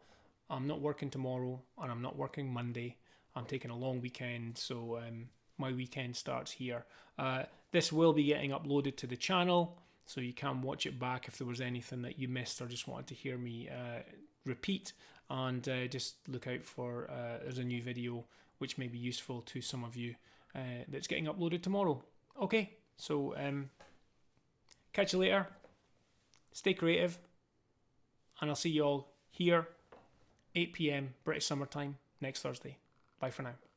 A: I'm not working tomorrow and I'm not working Monday. I'm taking a long weekend, so my weekend starts here. This will be getting uploaded to the channel, so you can watch it back if there was anything that you missed or just wanted to hear me repeat. And just look out for there's a new video which may be useful to some of you that's getting uploaded tomorrow. Okay, so catch you later. Stay creative, and I'll see you all here 8 p.m. British summertime next Thursday. Bye for now.